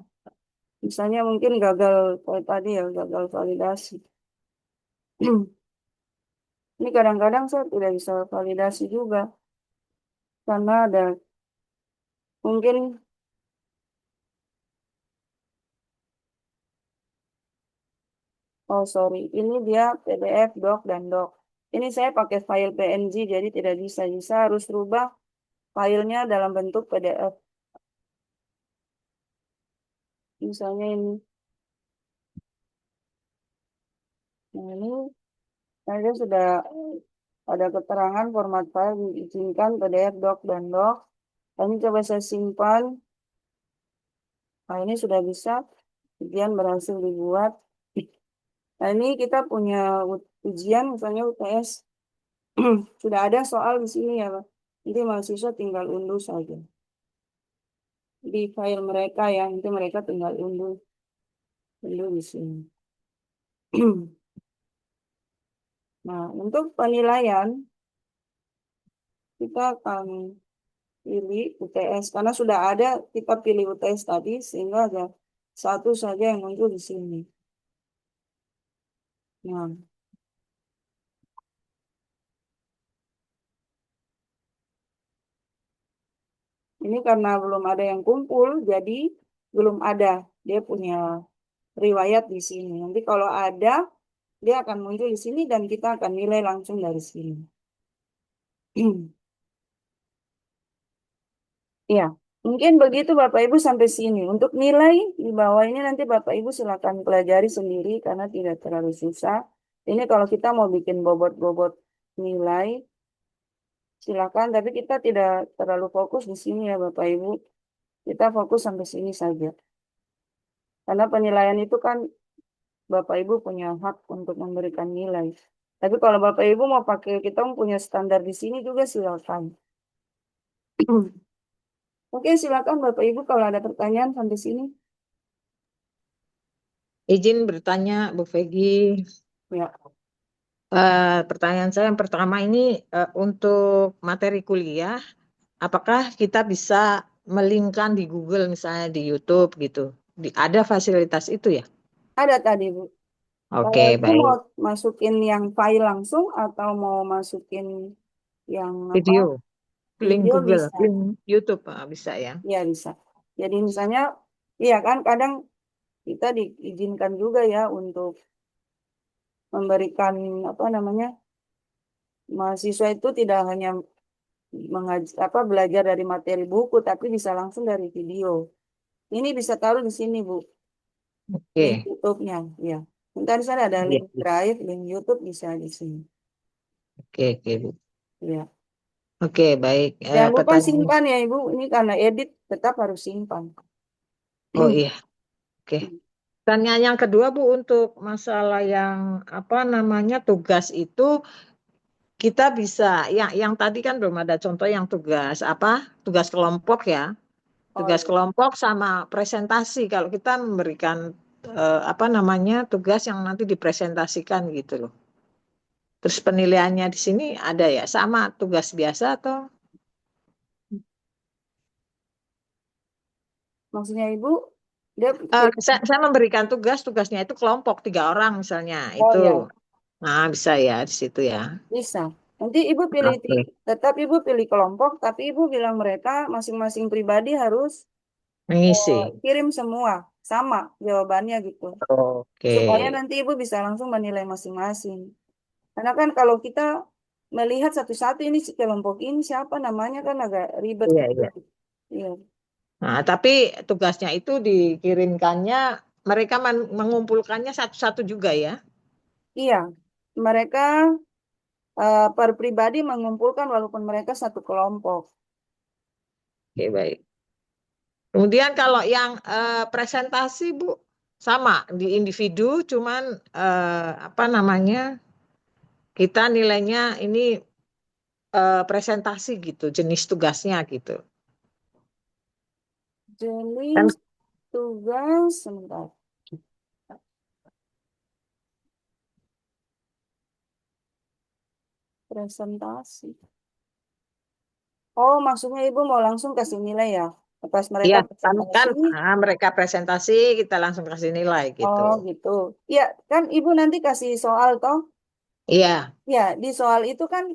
Misalnya mungkin gagal kayak tadi ya, gagal validasi. Ini kadang-kadang saya tidak bisa validasi juga karena ada mungkin oh sorry, ini dia PDF, doc dan doc. Ini saya pakai file PNG jadi tidak bisa harus rubah filenya dalam bentuk PDF. Misalnya ini, nah ini saya sudah ada keterangan format file diizinkan PDF, doc dan doc. Ini coba saya simpan. Nah ini sudah bisa, ujian berhasil dibuat. Nah ini kita punya ujian misalnya UTS. Sudah ada soal di sini ya, Pak. Nanti mahasiswa tinggal unduh saja. Di file mereka ya, nanti mereka tinggal unduh di sini. Nah, untuk penilaian, kita akan pilih UTS. Karena sudah ada, kita pilih UTS tadi, sehingga ada satu saja yang muncul di sini. Nah, ini karena belum ada yang kumpul, jadi belum ada. Dia punya riwayat di sini. Nanti kalau ada, dia akan muncul di sini dan kita akan nilai langsung dari sini. Ya, mungkin begitu Bapak Ibu sampai sini. Untuk nilai di bawah ini nanti Bapak Ibu silakan pelajari sendiri karena tidak terlalu susah. Ini kalau kita mau bikin bobot-bobot nilai, silakan. Tapi kita tidak terlalu fokus di sini ya Bapak Ibu. Kita fokus sampai sini saja. Karena penilaian itu kan Bapak Ibu punya hak untuk memberikan nilai. Tapi kalau Bapak Ibu mau pakai, kita punya standar di sini juga silakan. Oke, silakan Bapak Ibu kalau ada pertanyaan sampai sini. Izin bertanya, Bu Vegi. Ya, Pertanyaan saya yang pertama ini untuk materi kuliah, apakah kita bisa melingkan di Google misalnya di YouTube gitu? Ada fasilitas itu ya? ada tadi Bu. Kalau Oke, Ibu mau baik. masukin yang file langsung atau mau masukin yang apa Video, link video Google, bisa, link YouTube bisa ya? ya bisa. Jadi misalnya, iya kan kadang kita diizinkan juga ya untuk memberikan apa namanya mahasiswa itu tidak hanya belajar dari materi buku, tapi bisa langsung dari video. Ini bisa taruh di sini Bu, link Oke, YouTube-nya, ya. Ntar di sana ada iya, link iya. Drive, link YouTube bisa di sini. Oke, oke, Bu. Ya. Oke, baik. Jangan lupa Pertanyaan, simpan ya Ibu. Ini karena edit tetap harus simpan. oh iya, oke. Pertanyaan yang kedua, Bu, untuk masalah yang apa namanya tugas itu kita bisa, yang tadi kan belum ada contoh yang tugas apa, tugas kelompok ya, Oh tugas iya. kelompok sama presentasi. Kalau kita memberikan apa namanya tugas yang nanti dipresentasikan gitu loh. Terus penilaiannya di sini ada ya, sama tugas biasa atau? Maksudnya Ibu, dia Saya memberikan tugas, tugasnya itu kelompok 3 orang misalnya, oh itu, ya nah bisa ya di situ ya. bisa. Nanti Ibu pilih Oke, tetap Ibu pilih kelompok, tapi Ibu bilang mereka masing-masing pribadi harus mengisi. kirim semua sama jawabannya gitu. Oke, Supaya nanti Ibu bisa langsung menilai masing-masing. Karena kan kalau kita melihat satu-satu ini si kelompok ini siapa namanya kan agak ribet iya gitu. iya. Iya. Nah, tapi tugasnya itu dikirimkannya, mereka mengumpulkannya satu-satu juga ya. Iya. Mereka per pribadi mengumpulkan walaupun mereka satu kelompok. Oke, baik. Kemudian kalau yang presentasi, Bu, sama di individu, cuman apa namanya, kita nilainya ini presentasi gitu, jenis tugasnya gitu. Kan Jenis tugas sebentar. Presentasi. Oh, maksudnya Ibu mau langsung kasih nilai ya? Pas mereka iya, kan presentasi. mereka presentasi, kita langsung kasih nilai gitu. Oh, gitu. Ya, kan Ibu nanti kasih soal toh? Iya, Ya, di soal itu kan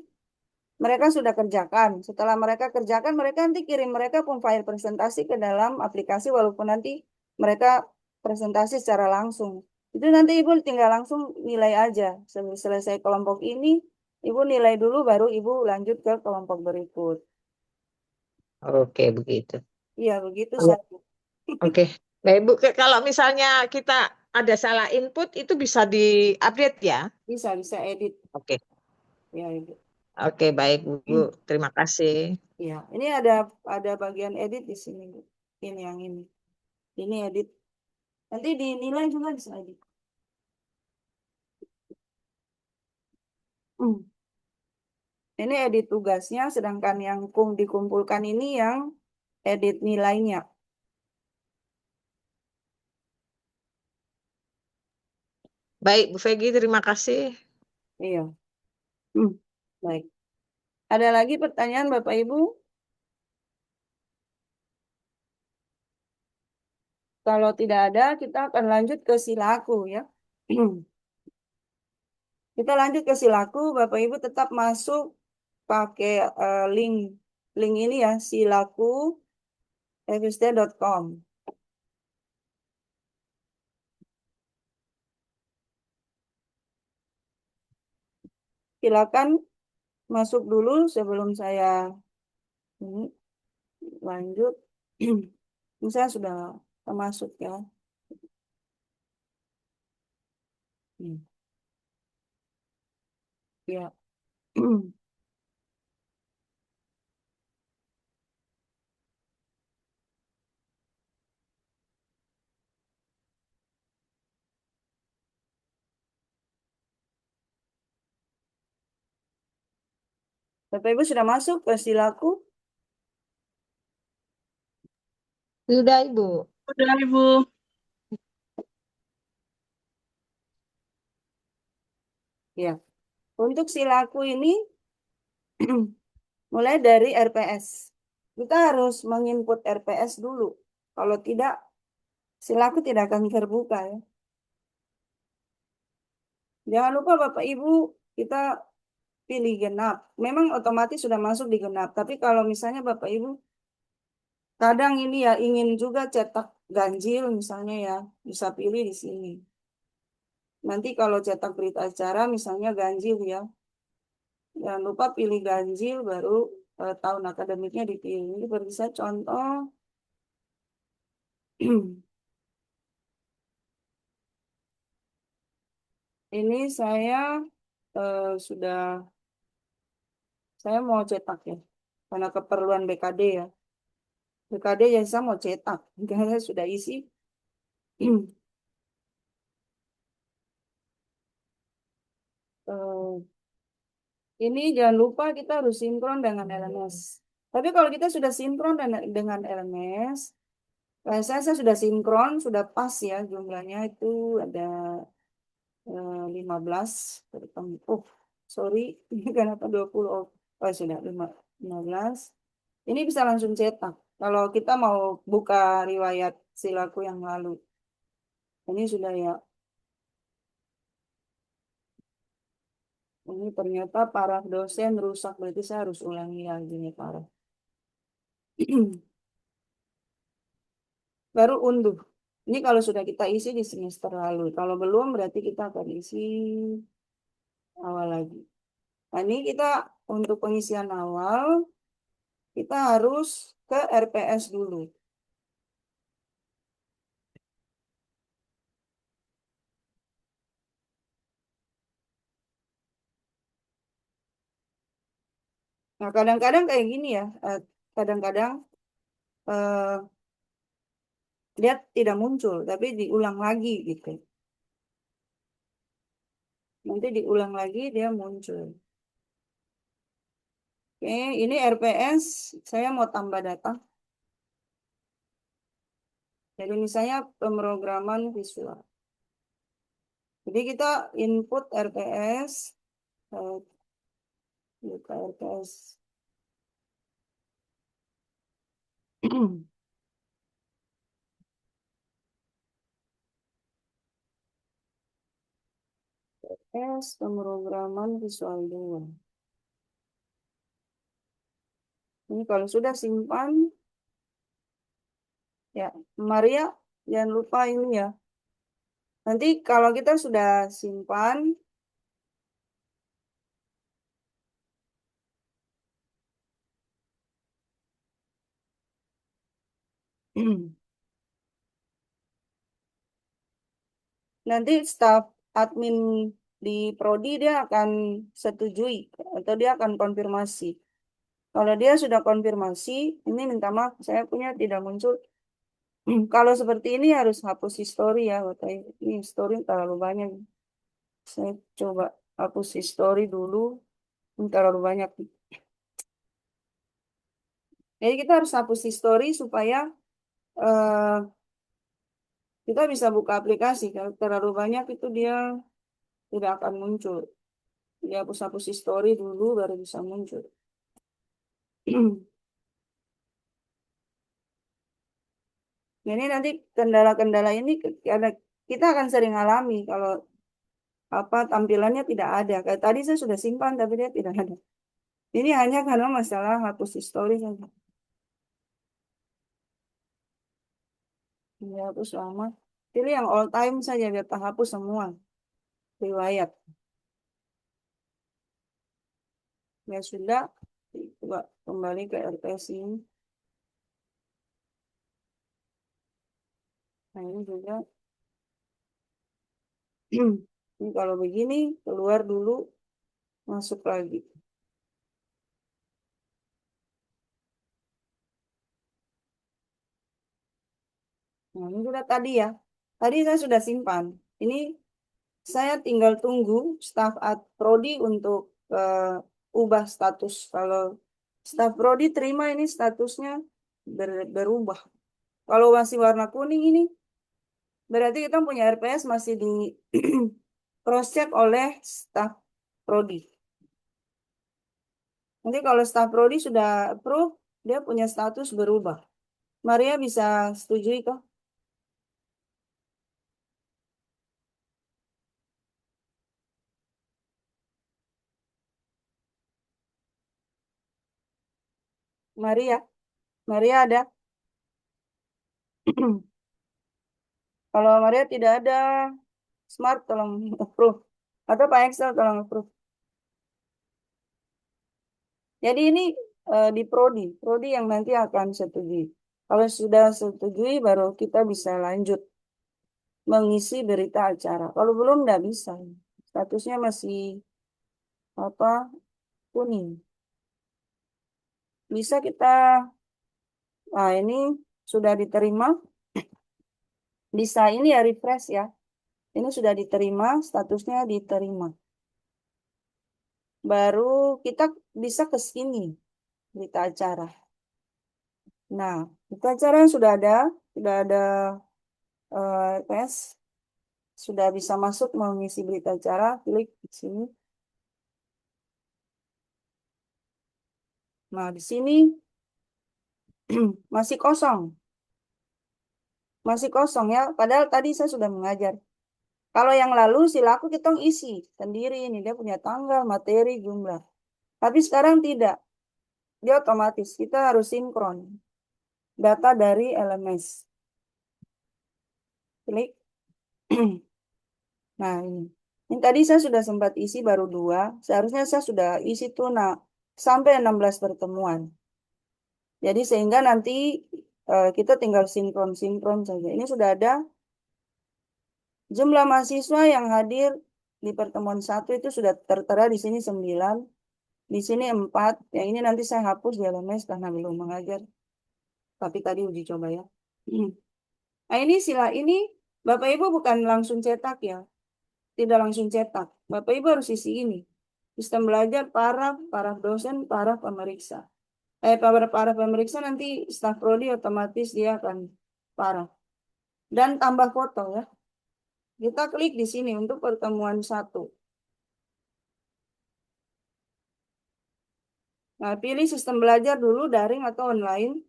mereka sudah kerjakan. Setelah mereka kerjakan, mereka nanti kirim mereka pun file presentasi ke dalam aplikasi walaupun nanti mereka presentasi secara langsung. Itu nanti Ibu tinggal langsung nilai aja. Selesai kelompok ini, Ibu nilai dulu baru Ibu lanjut ke kelompok berikut. oke begitu. Iya, begitu Iya, saja. oke. Nah, Ibu, kalau misalnya kita ada salah input, itu bisa diupdate ya? Bisa edit. Oke, Ya, Ibu. oke baik Bu. Terima kasih. Ya, ini ada bagian edit di sini, Bu. Ini yang ini. Ini edit. Nanti dinilai juga bisa edit. Hmm. Ini edit tugasnya, sedangkan yang dikumpulkan ini yang edit nilainya. Baik Bu Vegi, terima kasih. Iya. Hmm. Baik. Ada lagi pertanyaan Bapak Ibu? Kalau tidak ada, kita akan lanjut ke silaku ya. Kita lanjut ke silaku, Bapak Ibu tetap masuk pakai link link ini ya, silaku.fsd.com. Silakan masuk dulu sebelum saya ini lanjut. Ini saya sudah masuk ya. Hmm. Ya. Bapak Ibu sudah masuk ke silaku? Sudah, Ibu. Udah, Ibu. Ya. Untuk silaku ini mulai dari RPS. Kita harus menginput RPS dulu. Kalau tidak, silaku tidak akan terbuka ya. Jangan lupa Bapak Ibu, kita pilih genap. Memang otomatis sudah masuk di genap. Tapi kalau misalnya Bapak Ibu kadang ini ya ingin juga cetak ganjil misalnya ya, bisa pilih di sini. Nanti kalau cetak berita acara misalnya ganjil ya, jangan lupa pilih ganjil baru tahun akademiknya dipilih. Ini bisa contoh. Ini saya sudah, saya mau cetak ya, karena keperluan BKD ya. BKD yang saya mau cetak, karena saya sudah isi. Eh, ini jangan lupa kita harus sinkron dengan LMS. Tapi kalau kita sudah sinkron dengan LMS, saya sudah sinkron, sudah pas ya jumlahnya itu ada 15 bertemu. Oh, sorry, ini kenapa 20? Oh, oh sudah 15. Ini bisa langsung cetak. Kalau kita mau buka riwayat silaku yang lalu. Ini sudah ya. Ini ternyata para dosen rusak. Berarti saya harus ulangi lagi nih parah. Baru unduh. Ini kalau sudah kita isi di semester lalu. Kalau belum berarti kita akan isi awal lagi. Nah ini kita untuk pengisian awal, kita harus ke RPS dulu. Nah, kadang-kadang kayak gini ya. Kadang-kadang eh, dia tidak muncul, tapi diulang lagi gitu. Nanti diulang lagi dia muncul. Oke, ini RPS. Saya mau tambah data. Jadi misalnya pemrograman visual. Jadi kita input RPS. eh, Buka RPS. RPS pemrograman visual 2. Ini kalau sudah simpan, ya Maria jangan lupa ini ya. Nanti kalau kita sudah simpan, nanti staf admin di Prodi dia akan setujui atau dia akan konfirmasi. Kalau dia sudah konfirmasi, ini minta maaf, saya punya tidak muncul. Kalau seperti ini harus hapus history ya, Bapak Ibu. Ini history terlalu banyak. Saya coba hapus history dulu, ini terlalu banyak. Jadi kita harus hapus history supaya eh, kita bisa buka aplikasi. Kalau terlalu banyak itu dia tidak akan muncul. Dia hapus-hapus history dulu baru bisa muncul. Jadi nanti kendala-kendala ini karena kita akan sering alami kalau apa tampilannya tidak ada. Kayak tadi saya sudah simpan tapi dia tidak ada. Ini hanya karena masalah hapus histori saja. Ini hapus lama. Pilih yang all time saja biar tak hapus semua riwayat. Ya sudah, coba kembali ke RTS ini. Nah ini juga. Ini kalau begini keluar dulu, masuk lagi. Nah ini sudah tadi ya. Tadi saya sudah simpan. Ini saya tinggal tunggu staf prodi untuk ubah status. Kalau staf prodi terima ini statusnya berubah. Kalau masih warna kuning ini berarti kita punya RPS masih di cross check oleh staf prodi. Nanti kalau staf prodi sudah approve, dia punya status berubah. Maria bisa setujui kah? Maria, Maria ada? Kalau Maria tidak ada, Smart tolong approve. Atau Pak Excel tolong approve. Jadi ini di Prodi yang nanti akan setujui. Kalau sudah setujui baru kita bisa lanjut mengisi berita acara. Kalau belum nggak bisa. Statusnya masih apa kuning. Bisa kita, nah ini sudah diterima. Bisa ini ya refresh ya. Ini sudah diterima, statusnya diterima. Baru kita bisa ke sini berita acara. Nah, berita acara yang sudah ada RPS, sudah bisa masuk mengisi berita acara, klik di sini. Nah, di sini masih kosong. Masih kosong ya, padahal tadi saya sudah mengajar. Kalau yang lalu silaku kita isi sendiri ini, dia punya tanggal, materi, jumlah. Tapi sekarang tidak. Dia otomatis, kita harus sinkron. Data dari LMS. Klik. Nah, ini. Ini tadi saya sudah sempat isi baru 2. Seharusnya saya sudah isi tuh sampai 16 pertemuan. Jadi sehingga nanti kita tinggal sinkron-sinkron saja. Ini sudah ada jumlah mahasiswa yang hadir di pertemuan 1 itu sudah tertera di sini 9. Di sini 4. Yang ini nanti saya hapus di LMS karena belum mengajar. Tapi tadi uji coba ya. Nah ini sila ini Bapak Ibu bukan langsung cetak ya. Tidak langsung cetak. Bapak Ibu harus isi ini. Sistem belajar para dosen, para pemeriksa. Para pemeriksa nanti staf prodi otomatis dia akan paraf. Dan tambah foto ya. Kita klik di sini untuk pertemuan 1. Nah, pilih sistem belajar dulu daring atau online.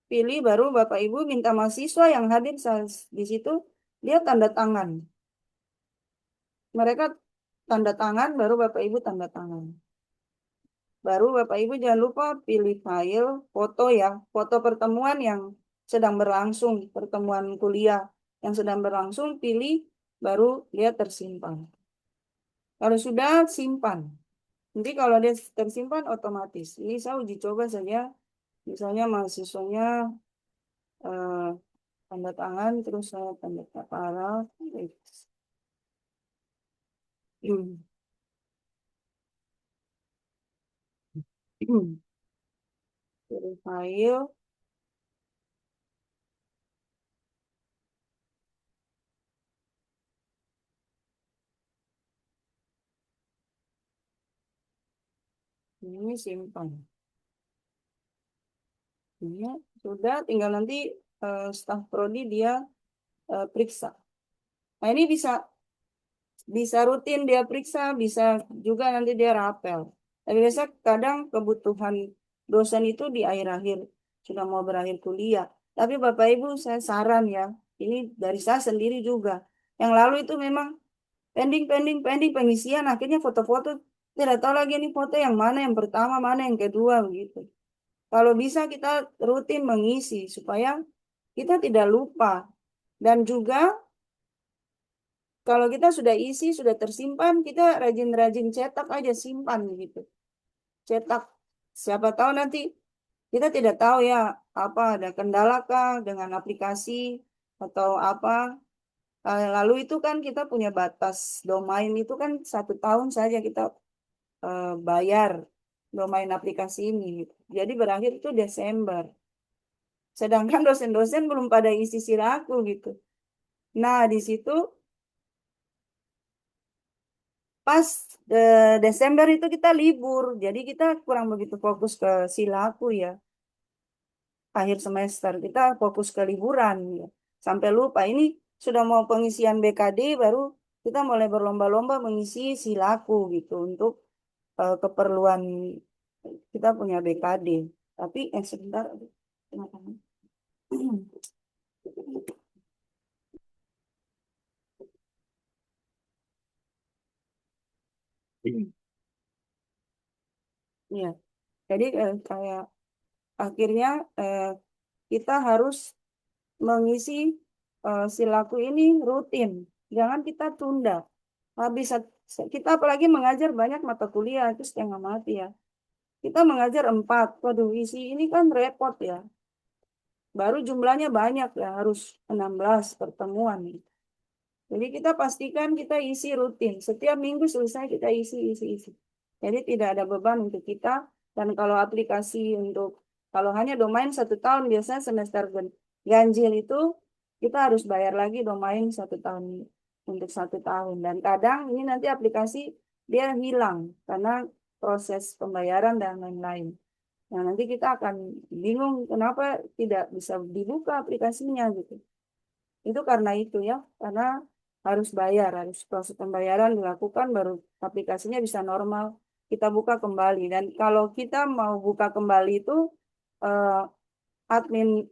Pilih baru Bapak Ibu minta mahasiswa yang hadir di situ dia tanda tangan. Mereka tanda tangan baru Bapak Ibu tanda tangan. Baru Bapak Ibu jangan lupa pilih file foto ya, foto pertemuan yang sedang berlangsung, pertemuan kuliah yang sedang berlangsung, pilih baru dia tersimpan. Kalau sudah simpan. Nanti kalau dia tersimpan otomatis. Ini saya uji coba saja. Misalnya mahasiswanya tanda tangan terus saya tanda paraf. Pilih file. Ini simpan. Ini sudah tinggal nanti staf prodi dia periksa. Nah ini bisa rutin dia periksa, bisa juga nanti dia rapel. Tapi biasa kadang kebutuhan dosen itu di akhir-akhir sudah mau berakhir kuliah. Tapi Bapak Ibu saya saran ya, ini dari saya sendiri juga. Yang lalu itu memang pending pengisian, akhirnya foto-foto tidak tahu lagi ini foto yang mana yang pertama, mana yang kedua begitu. Kalau bisa kita rutin mengisi supaya kita tidak lupa. Dan juga kalau kita sudah isi, sudah tersimpan, kita rajin-rajin cetak aja, simpan gitu. Cetak, siapa tahu nanti kita tidak tahu ya apa ada kendala kah dengan aplikasi atau apa. Lalu itu kan kita punya batas domain itu kan 1 tahun saja kita bayar domain aplikasi ini, gitu. Jadi berakhir itu Desember. Sedangkan dosen-dosen belum pada isi silaku gitu. Nah, di situ pas Desember itu kita libur. Jadi kita kurang begitu fokus ke silaku ya. Akhir semester kita fokus ke liburan ya. Sampai lupa ini sudah mau pengisian BKD baru kita mulai berlomba-lomba mengisi silaku gitu untuk keperluan kita punya BKD. Tapi sebentar. Kenapa? Ya, jadi kayak akhirnya kita harus mengisi silaku ini rutin. Jangan kita tunda. Habis kita apalagi mengajar banyak mata kuliah itu setengah mati ya. Kita mengajar 4. Waduh, isi ini kan repot ya. Baru jumlahnya banyak ya, harus 16 pertemuan. Jadi kita pastikan kita isi rutin. Setiap minggu selesai kita isi. Jadi tidak ada beban untuk kita. Dan kalau aplikasi kalau hanya domain 1 tahun, biasanya semester ganjil itu kita harus bayar lagi domain 1 tahun untuk 1 tahun. Dan kadang ini nanti aplikasi dia hilang karena proses pembayaran dan lain-lain. Nah, nanti kita akan bingung kenapa tidak bisa dibuka aplikasinya gitu. Itu karena itu ya, karena harus bayar, harus proses pembayaran dilakukan baru aplikasinya bisa normal kita buka kembali. Dan kalau kita mau buka kembali itu eh, admin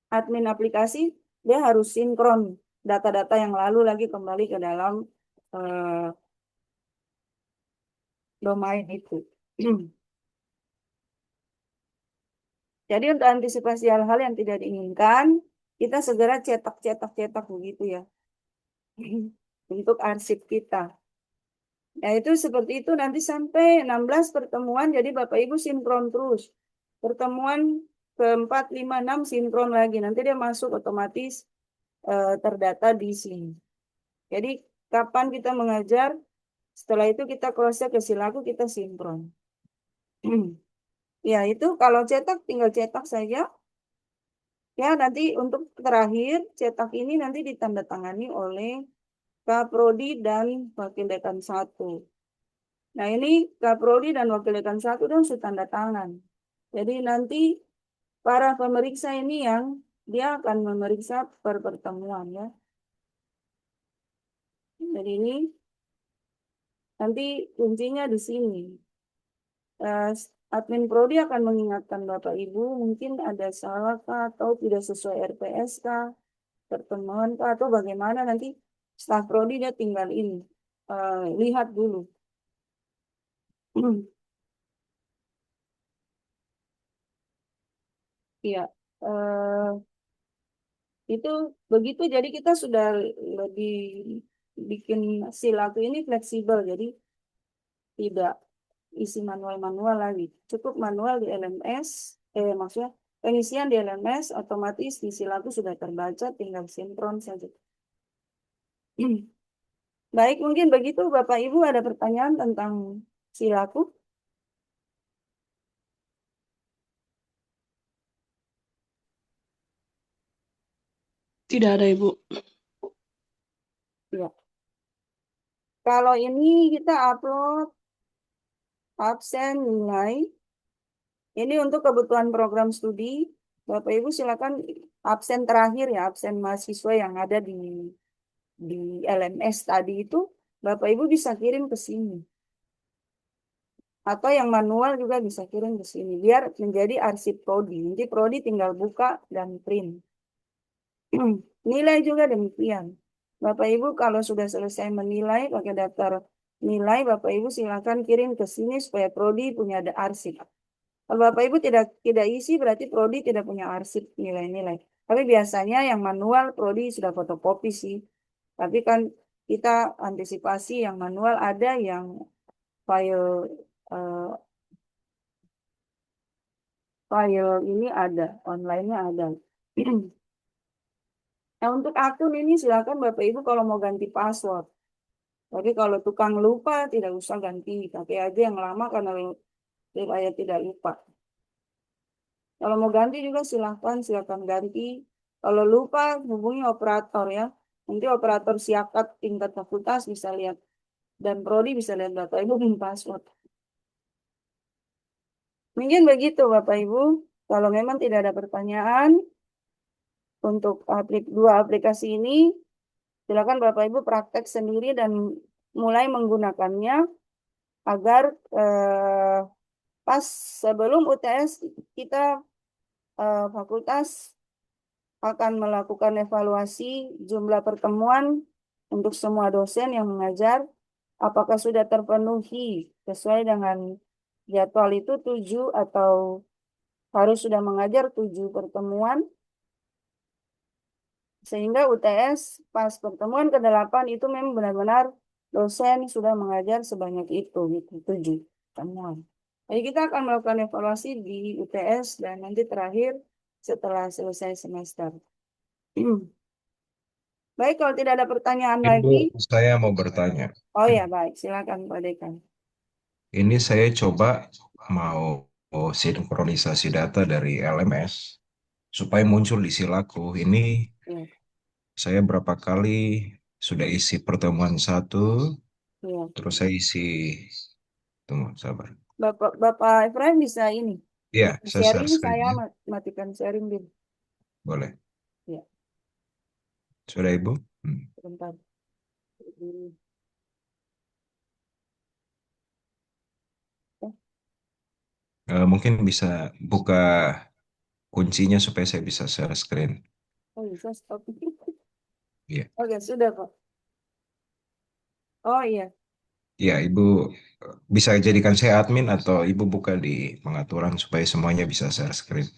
admin aplikasi dia harus sinkron data-data yang lalu lagi kembali ke dalam eh, domain itu. Jadi untuk antisipasi hal-hal yang tidak diinginkan, kita segera cetak begitu ya untuk arsip kita. Nah, itu seperti itu nanti sampai 16 pertemuan, jadi Bapak Ibu sinkron terus. Pertemuan keempat, 5, 6 sinkron lagi. Nanti dia masuk otomatis terdata di sini. Jadi kapan kita mengajar, setelah itu kita cross ke silaku, kita sinkron. Ya, itu kalau cetak tinggal cetak saja. Ya, nanti untuk terakhir cetak ini nanti ditandatangani oleh Kaprodi dan Wakil Dekan 1. Nah, ini Kaprodi dan Wakil Dekan 1 dan sudah tanda tangan. Jadi nanti para pemeriksa ini yang dia akan memeriksa per pertemuan ya. Jadi ini nanti kuncinya di sini. Admin Prodi akan mengingatkan Bapak Ibu mungkin ada salah kah atau tidak sesuai RPS kah, pertemuan kah atau bagaimana nanti staf Prodi dia tinggal ini lihat dulu. Iya, itu begitu. Jadi kita sudah lebih bikin silaku ini fleksibel. Jadi tidak isi manual-manual lagi. Cukup manual di LMS, maksudnya pengisian di LMS otomatis di silaku sudah terbaca, tinggal sinkron saja. Baik, mungkin begitu Bapak Ibu ada pertanyaan tentang silaku? Tidak ada, Ibu. Ya. Kalau ini kita upload absen nilai. Ini untuk kebutuhan program studi. Bapak Ibu silakan absen terakhir ya, absen mahasiswa yang ada di LMS tadi itu, Bapak Ibu bisa kirim ke sini. Atau yang manual juga bisa kirim ke sini. Biar menjadi arsip Prodi. Nanti Prodi tinggal buka dan print. Nilai juga demikian. Bapak Ibu kalau sudah selesai menilai pakai daftar nilai, Bapak Ibu silakan kirim ke sini supaya Prodi punya ada arsip. Kalau Bapak Ibu tidak isi berarti Prodi tidak punya arsip nilai-nilai. Tapi biasanya yang manual Prodi sudah fotokopi sih. Tapi kan kita antisipasi yang manual ada yang file eh, file ini ada, online-nya ada. Nah, untuk akun ini silakan Bapak Ibu kalau mau ganti password. Tapi kalau tukang lupa tidak usah ganti, pakai aja yang lama karena supaya tidak lupa. Kalau mau ganti juga silakan ganti. Kalau lupa hubungi operator ya. Nanti operator siakat tingkat fakultas bisa lihat dan prodi bisa lihat Bapak Ibu punya password. Mungkin begitu Bapak Ibu. Kalau memang tidak ada pertanyaan untuk dua aplikasi ini, silakan Bapak Ibu praktek sendiri dan mulai menggunakannya agar pas sebelum UTS kita fakultas akan melakukan evaluasi jumlah pertemuan untuk semua dosen yang mengajar, apakah sudah terpenuhi sesuai dengan jadwal itu 7 atau harus sudah mengajar 7 pertemuan, sehingga UTS pas pertemuan ke-8 itu memang benar-benar dosen sudah mengajar sebanyak itu, gitu, 7 pertemuan. Jadi kita akan melakukan evaluasi di UTS dan nanti terakhir setelah selesai semester. Baik, kalau tidak ada pertanyaan Ibu, lagi, saya mau bertanya. oh ya baik, silakan Pak Dekan. Ini saya coba mau sinkronisasi data dari LMS supaya muncul di Silaku. Ini Ya, saya berapa kali sudah isi pertemuan satu, ya. terus saya isi, tunggu, sabar. Bapak Efraim bisa ini, Iya, bisa saya share sharing, screen saya ya. matikan sharing dulu. Boleh. Ya, Sudah, Ibu? sebentar. Mungkin bisa buka kuncinya supaya saya bisa share screen. Oh bisa stop. Iya. Oke, sudah Pak. Oh iya, Ya, Ibu bisa jadikan saya admin atau Ibu buka di pengaturan supaya semuanya bisa share screen.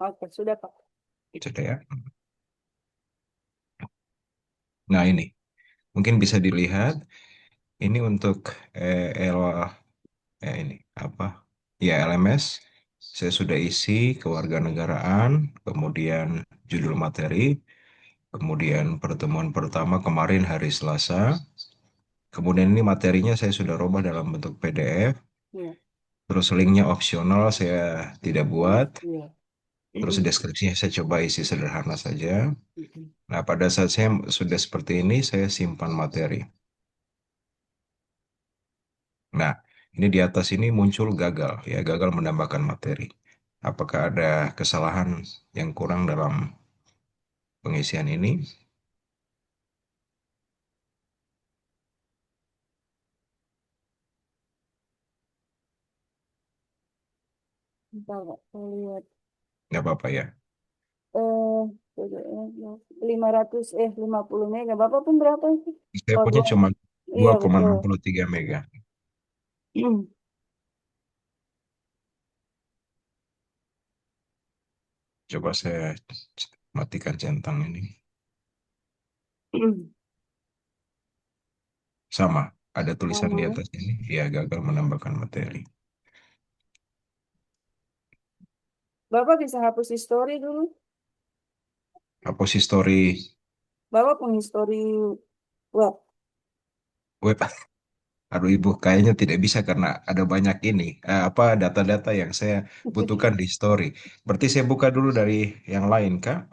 oke sudah Pak. Sudah ya. Nah, ini mungkin bisa dilihat. Ini untuk eh, L, ini apa? Ya, LMS. Saya sudah isi kewarganegaraan, kemudian judul materi, kemudian pertemuan pertama kemarin hari Selasa. Kemudian ini materinya saya sudah robah dalam bentuk PDF. Iya, Terus linknya opsional saya tidak buat. iya. Terus deskripsinya saya coba isi sederhana saja. Mm-mm. Nah, pada saat saya sudah seperti ini, saya simpan materi. Nah, ini di atas ini muncul gagal, ya gagal menambahkan materi. Apakah ada kesalahan yang kurang dalam pengisian ini? Bentar, Pak. Saya lihat. Nggak apa-apa ya. Eh, 500 50 mega. Bapak pun berapa sih? Saya Oh, punya dua. cuma Iya, dua koma betul. enam puluh tiga mega. Coba saya matikan centang ini. Sama, ada tulisan di Sama. atas ini. Ya, gagal menambahkan materi. Bapak bisa hapus history dulu. Hapus history Bapak pun history web. web. Aduh Ibu, kayaknya tidak bisa karena ada banyak ini, apa data-data yang saya butuhkan di story. Berarti saya buka dulu dari yang lain, Kak.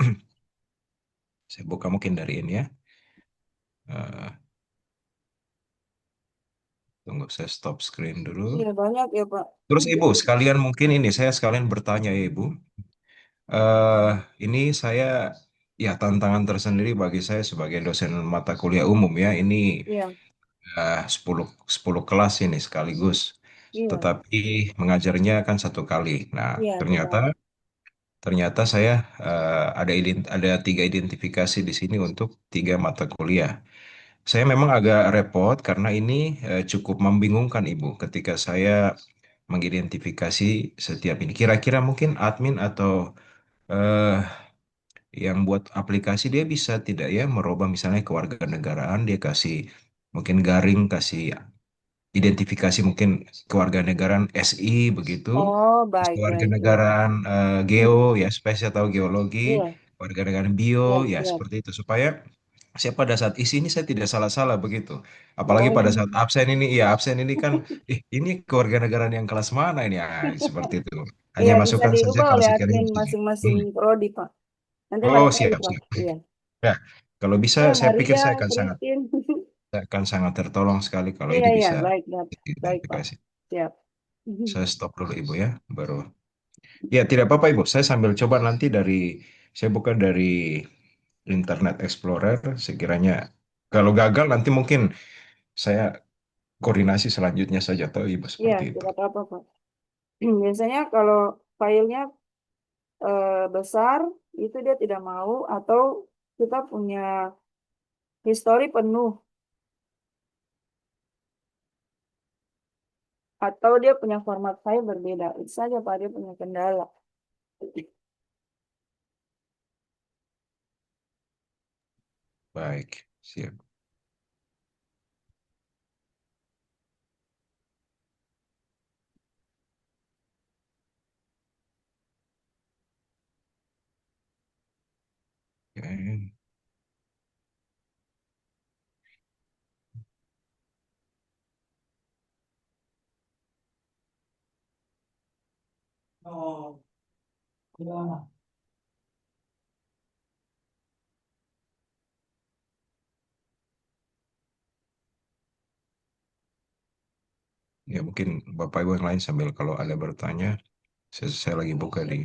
Saya buka mungkin dari ini ya. Eh, Tunggu, saya stop screen dulu. Iya, banyak ya, Pak. Terus Ibu, sekalian mungkin ini, saya sekalian bertanya ya Ibu. eh ini saya, ya tantangan tersendiri bagi saya sebagai dosen mata kuliah umum ya. Ini Iya. 10 10 kelas ini sekaligus. Iya, tetapi mengajarnya kan 1 kali. Nah, iya ternyata benar. ternyata saya ada 3 identifikasi di sini untuk 3 mata kuliah. Saya memang agak repot karena ini cukup membingungkan Ibu ketika saya mengidentifikasi setiap ini. Kira-kira mungkin admin atau eh, yang buat aplikasi dia bisa tidak ya merubah misalnya kewarganegaraan dia kasih mungkin garing kasih identifikasi mungkin kewarganegaraan SI begitu, Oh, terus baik, baik, ya. kewarganegaraan geo ya spesial atau geologi, Iya, kewarganegaraan bio siap, ya siap. seperti itu supaya saya pada saat isi ini saya tidak salah-salah begitu. Apalagi Oh, pada saat absen ini, ya absen ini kan, ini kewarganegaraan yang kelas mana ini? Ah, seperti itu. Hanya iya bisa masukkan saja diubah kalau oleh sekiranya admin setuju. masing-masing Hmm. prodi, Pak. Nanti Oh, mereka siap, ubah. siap. Iya. Ya, kalau bisa Ya, saya pikir Maria, Christine. saya akan sangat tertolong sekali kalau Iya, ini iya, bisa baik, baik, baik, Pak. diidentifikasi. Siap. Saya stop dulu Ibu ya, baru. Ya, tidak apa-apa Ibu. Saya sambil coba nanti saya buka dari Internet Explorer, sekiranya kalau gagal nanti mungkin saya koordinasi selanjutnya saja atau Ibu Iya, seperti itu. tidak apa-apa, Pak. Biasanya kalau filenya besar, itu dia tidak mau, atau kita punya histori penuh, atau dia punya format file berbeda. Itu saja, Pak, dia punya kendala. Baik, siap. Oke. Ya, mungkin Bapak Ibu yang lain sambil kalau ada bertanya, saya lagi buka di.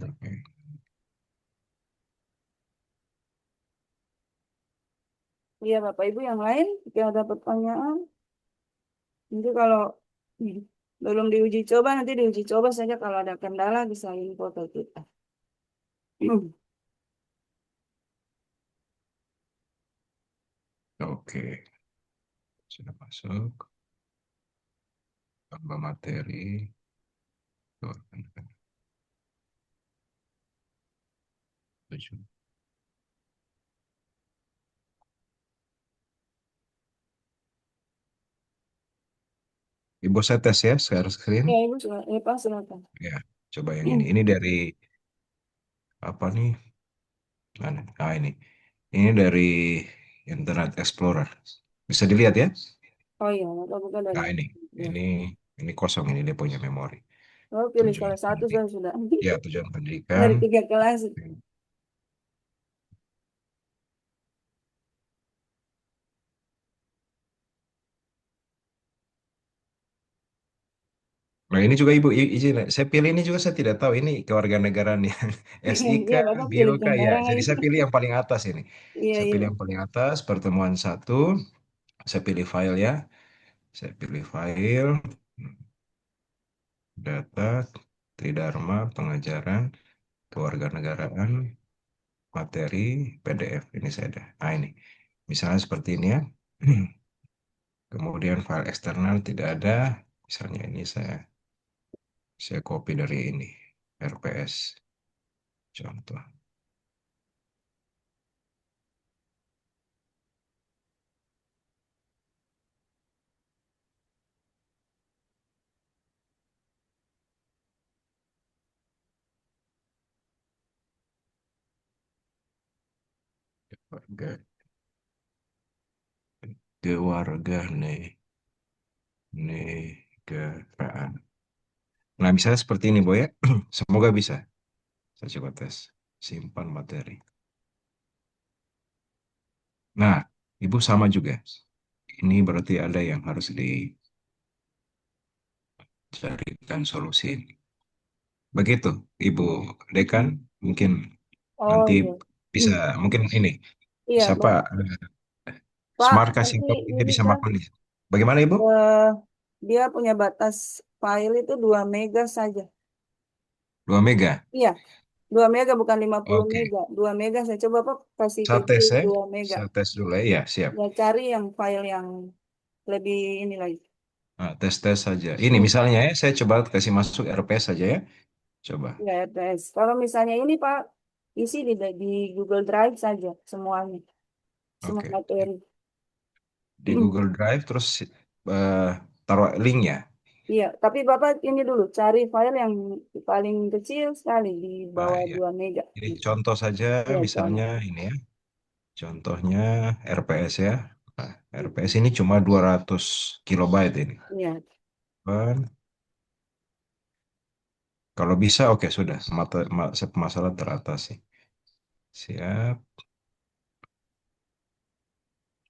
Oke. Iya, Bapak Ibu yang lain, jika ada pertanyaan, nanti kalau belum diuji coba, nanti diuji coba saja kalau ada kendala bisa info ke kita. Oke, sudah masuk. Tambah materi. Tujuh. Ibu saya tes ya, share screen. Ya, Ibu, Pak, silakan. Ya, coba yang ini. Ini dari apa nih? Mana? Ah, ini. Ini dari Internet Explorer. Bisa dilihat ya? Oh iya, Bapak buka dari. Nah, ini. Ya. Ini ini kosong ini dia punya memori. Oh, pilih Tujuan salah satu pendidik. saya sudah. Ya, tujuan pendidikan. Dari 3 kelas. Nah, ini juga Ibu izin, saya pilih ini juga saya tidak tahu ini kewarganegaraan yang SIK, Iya, Bapak pilih BOK ya. sembarangan. Jadi saya pilih yang paling atas ini. Iya, Saya iya. pilih yang paling atas, pertemuan satu. Saya pilih file ya. Saya pilih file, data, Tridharma, pengajaran, kewarganegaraan, materi, PDF. Ini saya ada. Nah, ini. Misalnya seperti ini ya. Kemudian file eksternal tidak ada. Misalnya ini saya copy dari ini. RPS. Contoh. Warga, kewarganegaraan. Nah, misalnya seperti ini, Boy ya. Semoga bisa. Saya coba tes. Simpan materi. Nah, Ibu sama juga. Ini berarti ada yang harus dicarikan solusi. Begitu, Ibu Dekan, mungkin Oh nanti iya. bisa, mungkin ini. Iya, Siapa Pak, Smart kasih nanti tahu dia ini bisa Kak, makan dia. Bagaimana Ibu? eh, dia punya batas file itu 2 mega saja. 2 mega. Iya, 2 mega bukan 50 Oke. mega. 2 mega saya coba Pak kasih Saya kecil tes ya. 2 mega. Saya tes dulu ya. Ya, siap. Ya cari yang file yang lebih ini lagi. Nah, tes-tes saja. Ini Hmm, misalnya ya, saya coba kasih masuk RPS saja ya. Coba. ya address. Kalau misalnya ini Pak, isi di Google Drive saja semuanya. Semua Oke. materi. Di Google Drive terus eh, taruh linknya. Iya, tapi Bapak ini dulu cari file yang paling kecil sekali di Nah, bawah ya. 2 mega. Ini contoh saja Iya, misalnya contoh. ini ya. Contohnya RPS ya. Nah, RPS ini cuma 200 kilobyte ini. Iya. Kan? Kalau bisa oke sudah. Masalah teratasi. Siap.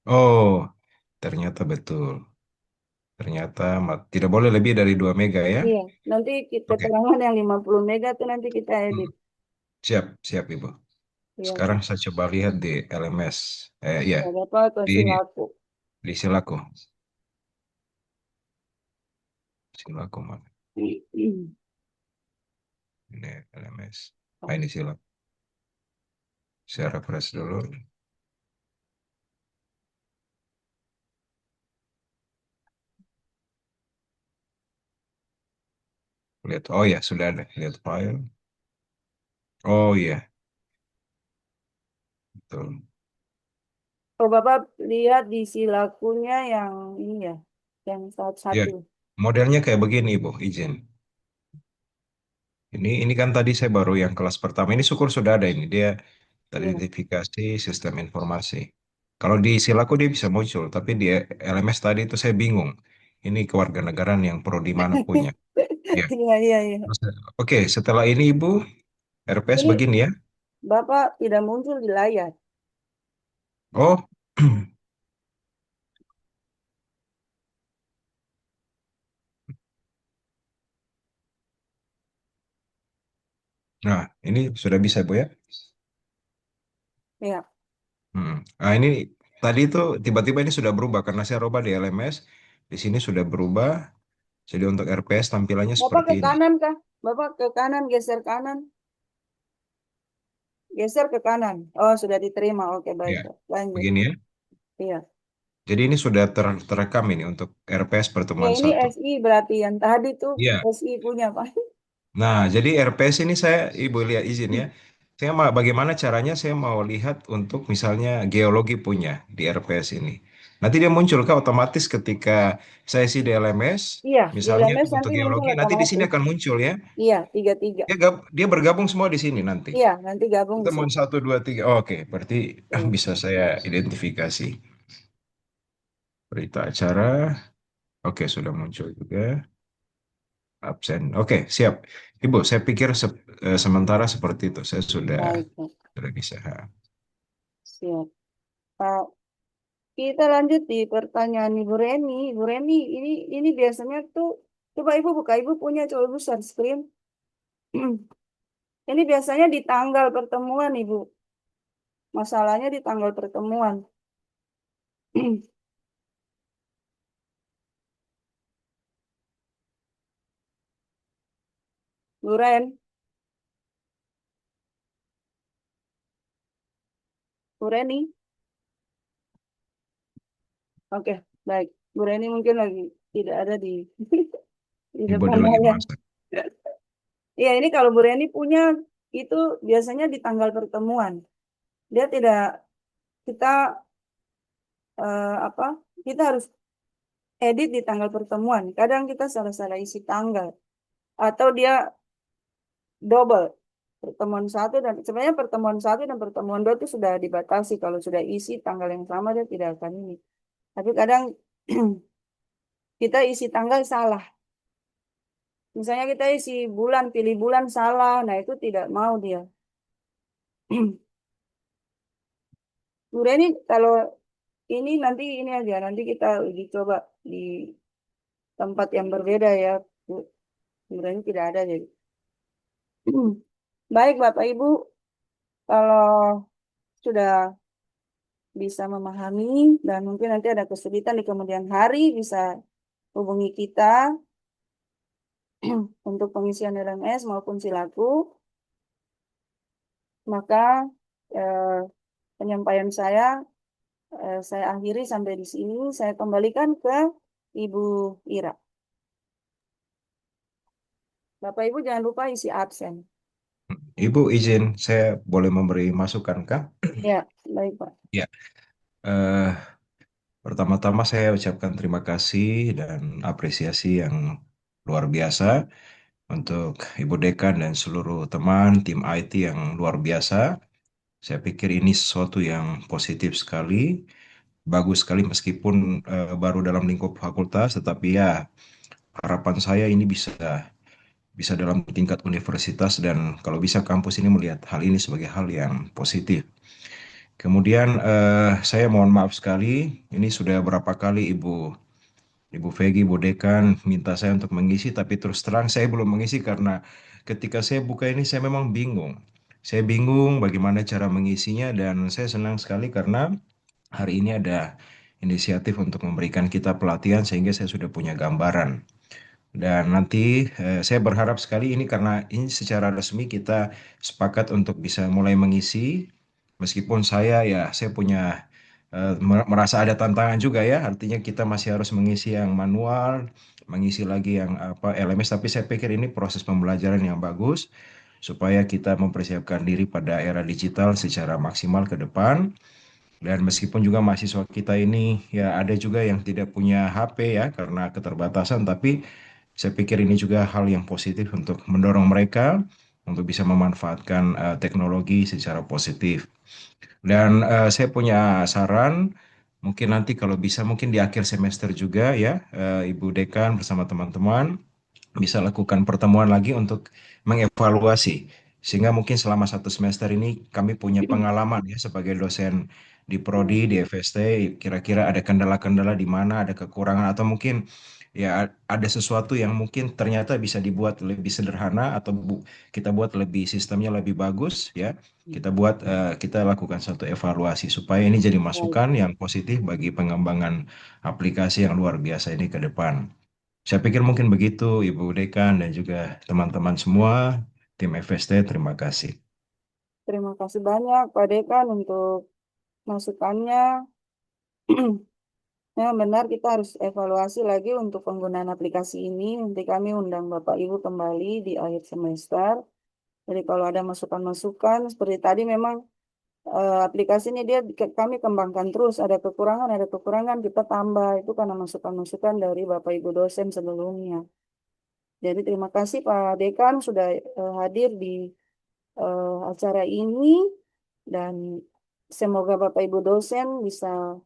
Oh, ternyata betul. Ternyata tidak boleh lebih dari 2 mega ya. Iya, nanti Oke. keterangan yang 50 mega itu nanti kita Hmm, edit. siap, siap Ibu. Iya, Sekarang saya coba lihat di LMS. Iya, ya Bapak di kasih ini, laku. di Silaku. Silaku mana? Ini LMS. Ah, ini Silaku. Saya refresh dulu. Lihat. Oh ya, sudah ada. Lihat file. Oh iya, betul. Oh, Bapak lihat di si lakunya yang ini ya, yang Ya, satu. modelnya kayak begini, Ibu. Izin. Ini kan tadi saya baru yang kelas pertama. Ini syukur sudah ada ini. Dia Iya. teridentifikasi sistem informasi. Kalau di Silaku dia bisa muncul, tapi di LMS tadi itu saya bingung. Ini kewarganegaraan yang pro di mana punya. Ya. Iya, iya, iya. Oke, setelah ini Ibu, RPS Ini begini ya. Bapak tidak muncul di layar. Oh, nah ini sudah bisa Bu ya. Iya. Nah ini tadi itu tiba-tiba ini sudah berubah karena saya rubah di LMS. Di sini sudah berubah. Jadi untuk RPS tampilannya Bapak seperti ke ini. kanan kah? Bapak ke kanan, geser kanan. Geser ke kanan. Oh, sudah diterima. Oke, baik. Ya, Pak. Lanjut. begini ya. Iya. Jadi ini sudah terekam ini untuk RPS Ya, pertemuan ini satu. SI berarti yang tadi tuh Iya. SI punya, Pak. Nah, jadi RPS ini saya, Ibu lihat izin ya. Saya mau bagaimana caranya saya mau lihat untuk misalnya geologi punya di RPS ini. Nanti dia muncul kah otomatis ketika saya isi di LMS, Iya, di misalnya LMS untuk nanti muncul geologi, nanti di sini otomatis. akan muncul ya. Iya, tiga tiga. Dia bergabung semua di sini nanti. Iya, nanti gabung di Pertemuan situ. satu, dua, tiga. Oke, berarti Iya. bisa saya identifikasi. Berita acara, oke sudah muncul juga. Absen. Oke, siap. Ibu, saya pikir sementara seperti itu. Saya Baik, Pak. sudah bisa. Siap. Pak, kita lanjut di pertanyaan Ibu Reni. Ibu Reni, ini biasanya tuh, coba Ibu buka, Ibu punya, coba Ibu share screen. Ini biasanya di tanggal pertemuan, Ibu. Masalahnya di tanggal pertemuan. Bu Ren, Bu Reni. Oke, baik. Bu Reni mungkin lagi tidak ada di di Ibu depan dia lagi layar. masak. Iya, ini kalau Bu Reni punya itu biasanya di tanggal pertemuan. Dia tidak kita apa? Kita harus edit di tanggal pertemuan. Kadang kita salah-salah isi tanggal atau dia double pertemuan satu dan sebenarnya pertemuan satu dan pertemuan dua itu sudah dibatasi kalau sudah isi tanggal yang sama dia tidak akan ini. Tapi kadang kita isi tanggal salah. Misalnya kita isi bulan, pilih bulan salah. Nah, itu tidak mau dia. Udah ini kalau ini nanti ini aja. Nanti kita uji coba di tempat yang berbeda ya. Bu. Udah ini tidak ada jadi. Baik Bapak Ibu, kalau sudah bisa memahami dan mungkin nanti ada kesulitan di kemudian hari bisa hubungi kita untuk pengisian LMS maupun Silaku. Maka eh, penyampaian saya akhiri sampai di sini. Saya kembalikan ke Ibu Ira. Bapak Ibu jangan lupa isi absen. Ibu izin, saya boleh memberi masukan kah? Ya, baik Pak. Ya, eh, pertama-tama saya ucapkan terima kasih dan apresiasi yang luar biasa untuk Ibu Dekan dan seluruh teman tim IT yang luar biasa. Saya pikir ini sesuatu yang positif sekali, bagus sekali meskipun baru dalam lingkup fakultas, tetapi ya harapan saya ini bisa dalam tingkat universitas dan kalau bisa kampus ini melihat hal ini sebagai hal yang positif. Kemudian saya mohon maaf sekali, ini sudah berapa kali Ibu Vegi, Ibu Dekan minta saya untuk mengisi, tapi terus terang saya belum mengisi karena ketika saya buka ini saya memang bingung. Saya bingung bagaimana cara mengisinya dan saya senang sekali karena hari ini ada inisiatif untuk memberikan kita pelatihan sehingga saya sudah punya gambaran. Dan nanti saya berharap sekali ini karena ini secara resmi kita sepakat untuk bisa mulai mengisi. Meskipun saya punya merasa ada tantangan juga ya. Artinya kita masih harus mengisi yang manual, mengisi lagi yang apa LMS. Tapi saya pikir ini proses pembelajaran yang bagus supaya kita mempersiapkan diri pada era digital secara maksimal ke depan. Dan meskipun juga mahasiswa kita ini ya ada juga yang tidak punya HP ya karena keterbatasan, tapi saya pikir ini juga hal yang positif untuk mendorong mereka untuk bisa memanfaatkan teknologi secara positif. Dan saya punya saran, mungkin nanti kalau bisa mungkin di akhir semester juga ya, Ibu Dekan bersama teman-teman bisa lakukan pertemuan lagi untuk mengevaluasi. Sehingga mungkin selama satu semester ini kami punya pengalaman ya sebagai dosen di Prodi, di FST, kira-kira ada kendala-kendala di mana, ada kekurangan atau mungkin ya ada sesuatu yang mungkin ternyata bisa dibuat lebih sederhana atau kita buat lebih sistemnya lebih bagus ya. Kita lakukan satu evaluasi supaya ini jadi Baik. masukan yang positif bagi pengembangan aplikasi yang luar biasa ini ke depan. Saya pikir mungkin begitu Ibu Dekan dan juga teman-teman semua tim FST. Terima kasih. Terima kasih banyak Pak Dekan untuk masukannya. Ya, benar kita harus evaluasi lagi untuk penggunaan aplikasi ini. Nanti kami undang Bapak Ibu kembali di akhir semester. Jadi kalau ada masukan-masukan seperti tadi memang aplikasi ini kami kembangkan terus. Ada kekurangan kita tambah. Itu karena masukan-masukan dari Bapak Ibu dosen sebelumnya. Jadi terima kasih Pak Dekan sudah hadir di acara ini dan semoga Bapak Ibu dosen bisa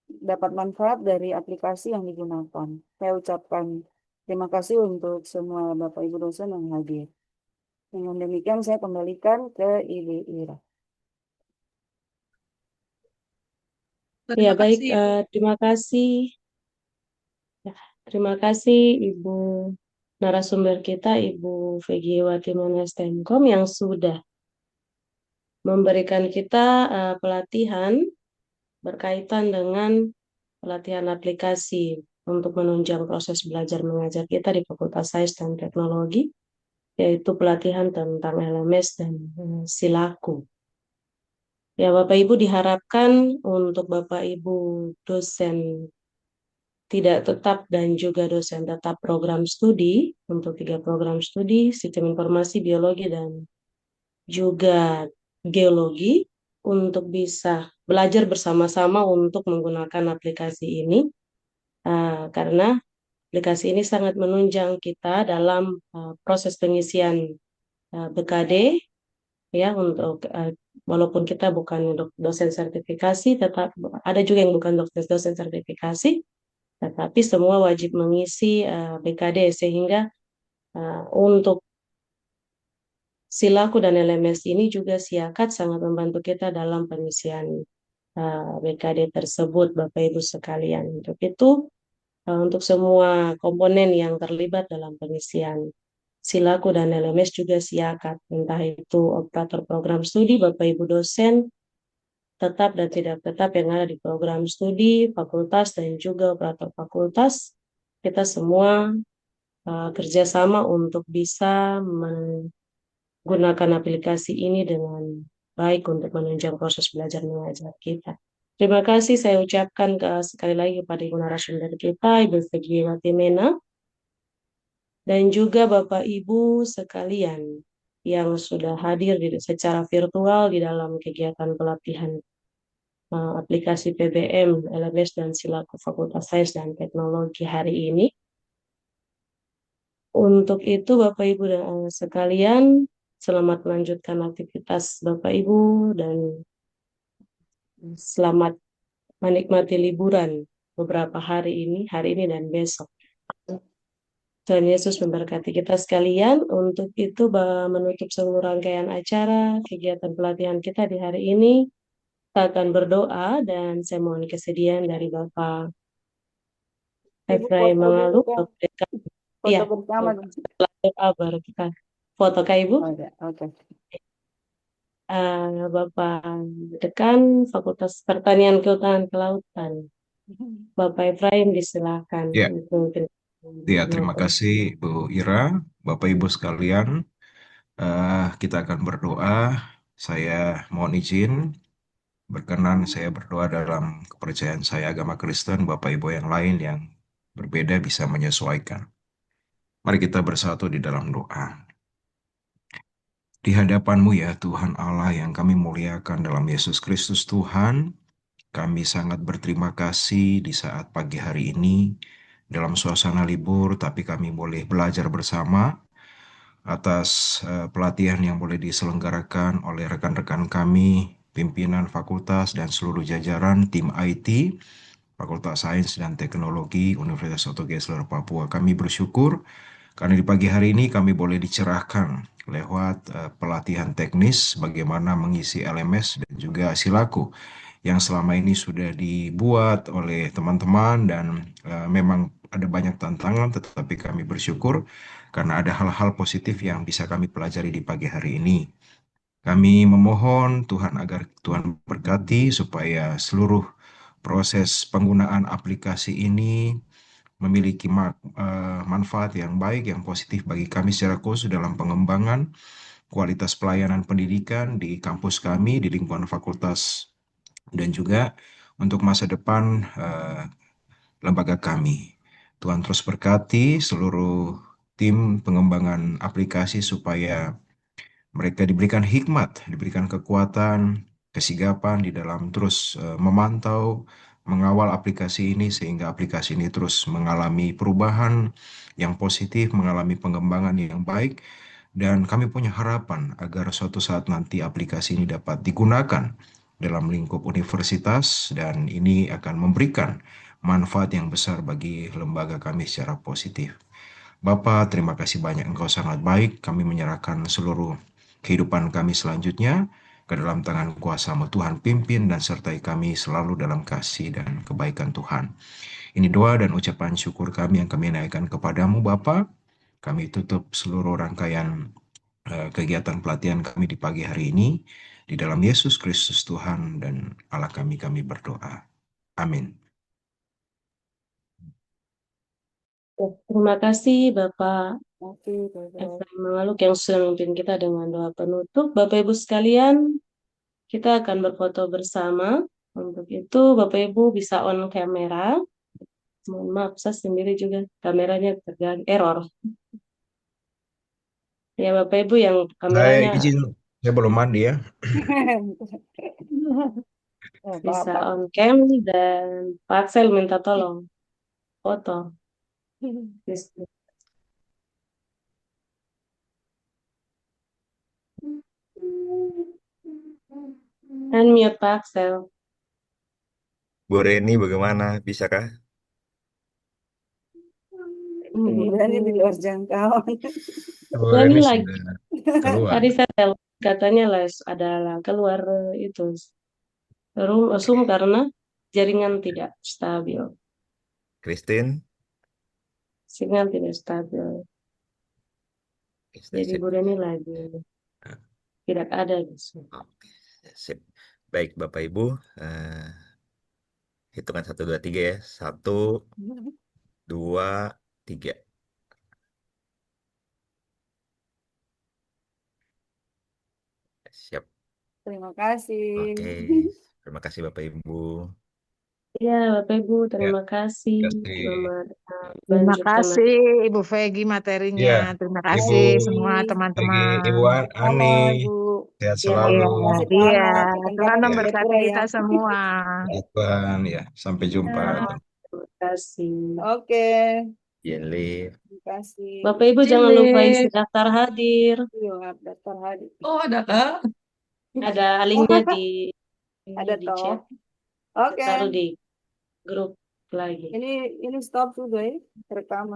dapat manfaat dari aplikasi yang digunakan. Saya ucapkan terima kasih untuk semua Bapak Ibu dosen yang hadir. Dengan demikian saya kembalikan ke Ibu Ira. Terima baik, kasih, Ibu. terima kasih. Ya, terima kasih Ibu narasumber kita, Ibu Vegi Watimana Stemkom yang sudah memberikan kita pelatihan berkaitan dengan pelatihan aplikasi untuk menunjang proses belajar mengajar kita di Fakultas Sains dan Teknologi, yaitu pelatihan tentang LMS dan Silaku. Ya, Bapak Ibu diharapkan untuk Bapak Ibu dosen tidak tetap dan juga dosen tetap program studi untuk 3 program studi, Sistem Informasi, Biologi, dan juga Geologi untuk bisa belajar bersama-sama untuk menggunakan aplikasi ini karena aplikasi ini sangat menunjang kita dalam proses pengisian BKD ya untuk walaupun kita bukan dosen sertifikasi, tetap ada juga yang bukan dosen sertifikasi, tetapi semua wajib mengisi BKD sehingga untuk Silaku dan LMS ini juga Siakat sangat membantu kita dalam pengisian BKD tersebut, Bapak Ibu sekalian. Untuk itu, untuk semua komponen yang terlibat dalam pengisian Silaku dan LMS juga Siakat, entah itu operator program studi, Bapak Ibu dosen, tetap dan tidak tetap yang ada di program studi, fakultas, dan juga operator fakultas. Kita semua kerjasama untuk bisa menggunakan aplikasi ini dengan baik untuk menunjang proses belajar mengajar kita. Terima kasih saya ucapkan sekali lagi kepada ibu narasumber kita, Ibu Fegi Watimena, dan juga Bapak Ibu sekalian yang sudah hadir secara virtual di dalam kegiatan pelatihan aplikasi PBM, LMS, dan Silaku Fakultas Sains dan Teknologi hari ini. Untuk itu Bapak Ibu dan sekalian, selamat melanjutkan aktivitas Bapak Ibu dan selamat menikmati liburan beberapa hari ini dan besok. Tuhan Yesus memberkati kita sekalian. Untuk itu menutup seluruh rangkaian acara kegiatan pelatihan kita di hari ini, kita akan berdoa dan saya mohon kesediaan dari Bapak Ibu Efraim foto dulu Mangalu. kan, foto Iya, bersama dong. doa baru kita foto Kak Ibu. Oh, ya, oke. Bapak Dekan Fakultas Pertanian Kehutanan Kelautan, Bapak Efraim disilakan Ya, memimpin. terima kasih Bu Ira, Bapak Ibu sekalian. Kita akan berdoa. Saya mohon izin berkenan saya berdoa dalam kepercayaan saya agama Kristen, Bapak Ibu yang lain yang berbeda bisa menyesuaikan. Mari kita bersatu di dalam doa. Di hadapan-Mu ya Tuhan Allah yang kami muliakan dalam Yesus Kristus Tuhan, kami sangat berterima kasih di saat pagi hari ini dalam suasana libur, tapi kami boleh belajar bersama atas pelatihan yang boleh diselenggarakan oleh rekan-rekan kami, pimpinan fakultas dan seluruh jajaran tim IT, Fakultas Sains dan Teknologi Universitas Oto Geisler Papua. Kami bersyukur karena di pagi hari ini kami boleh dicerahkan lewat pelatihan teknis bagaimana mengisi LMS dan juga Silaku yang selama ini sudah dibuat oleh teman-teman dan memang ada banyak tantangan, tetapi kami bersyukur karena ada hal-hal positif yang bisa kami pelajari di pagi hari ini. Kami memohon Tuhan agar Tuhan berkati supaya seluruh proses penggunaan aplikasi ini memiliki manfaat yang baik, yang positif bagi kami secara khusus dalam pengembangan kualitas pelayanan pendidikan di kampus kami, di lingkungan fakultas, dan juga untuk masa depan lembaga kami. Tuhan terus berkati seluruh tim pengembangan aplikasi supaya mereka diberikan hikmat, diberikan kekuatan, kesigapan di dalam terus memantau, mengawal aplikasi ini sehingga aplikasi ini terus mengalami perubahan yang positif, mengalami pengembangan yang baik, dan kami punya harapan agar suatu saat nanti aplikasi ini dapat digunakan dalam lingkup universitas dan ini akan memberikan manfaat yang besar bagi lembaga kami secara positif. Bapak, terima kasih banyak, Engkau sangat baik. Kami menyerahkan seluruh kehidupan kami selanjutnya ke dalam tangan kuasa-Mu. Tuhan pimpin dan sertai kami selalu dalam kasih dan kebaikan Tuhan. Ini doa dan ucapan syukur kami yang kami naikkan kepadamu Bapa. Kami tutup seluruh rangkaian kegiatan pelatihan kami di pagi hari ini. Di dalam Yesus Kristus Tuhan dan Allah kami berdoa. Amin. Terima kasih Bapak Oke, Bapak. Efraim Mangaluk yang sudah memimpin kita dengan doa penutup. Bapak Ibu sekalian, kita akan berfoto bersama. Untuk itu Bapak Ibu bisa on kamera. Mohon maaf, saya sendiri juga kameranya terjadi error. Ya Bapak Ibu yang Saya kameranya izin, saya belum mandi ya. bisa Bapak. on cam dan Pak Axel minta tolong foto. Please. Unmute Pak Axel. Bu Reni bagaimana? Bisakah? Berani di luar jangkauan. Bu Ini Reni lagi sudah keluar. tadi saya telepon, katanya les adalah keluar itu Zoom karena jaringan tidak stabil, Christine? sinyal tidak stabil. Jadi Sip. Bu Reni lagi tidak ada di Zoom. Oke, sip. Baik, Bapak Ibu. Hitungan 1, 2, 3 ya. 1, 2, 3. Siap. Terima kasih. Oke. Terima kasih Bapak Ibu. Ya, Bapak Ibu, Ya, terima kasih. kasih. Selamat Terima melanjutkan kasih Ibu Vegi materinya. Ya, Terima Ibu kasih semua Kasih. Peggy, teman-teman. Ibu Halo, Ani, Ibu. sehat Ya, selalu. Iya, Masih iya. selamat. Tuhan Sebentar lagi Ya, memberkati Jayapura ya. kita semua. Tuhan, ya, sampai jumpa. terima kasih. Oke, Yeli. terima kasih. Bapak Ibu jangan lupa isi daftar hadir. Iya, daftar hadir. Oh, ada kah? Ada linknya di Ada di toh. chat. Oke, Taruh di grup lagi. ini stop sudah ya rekaman.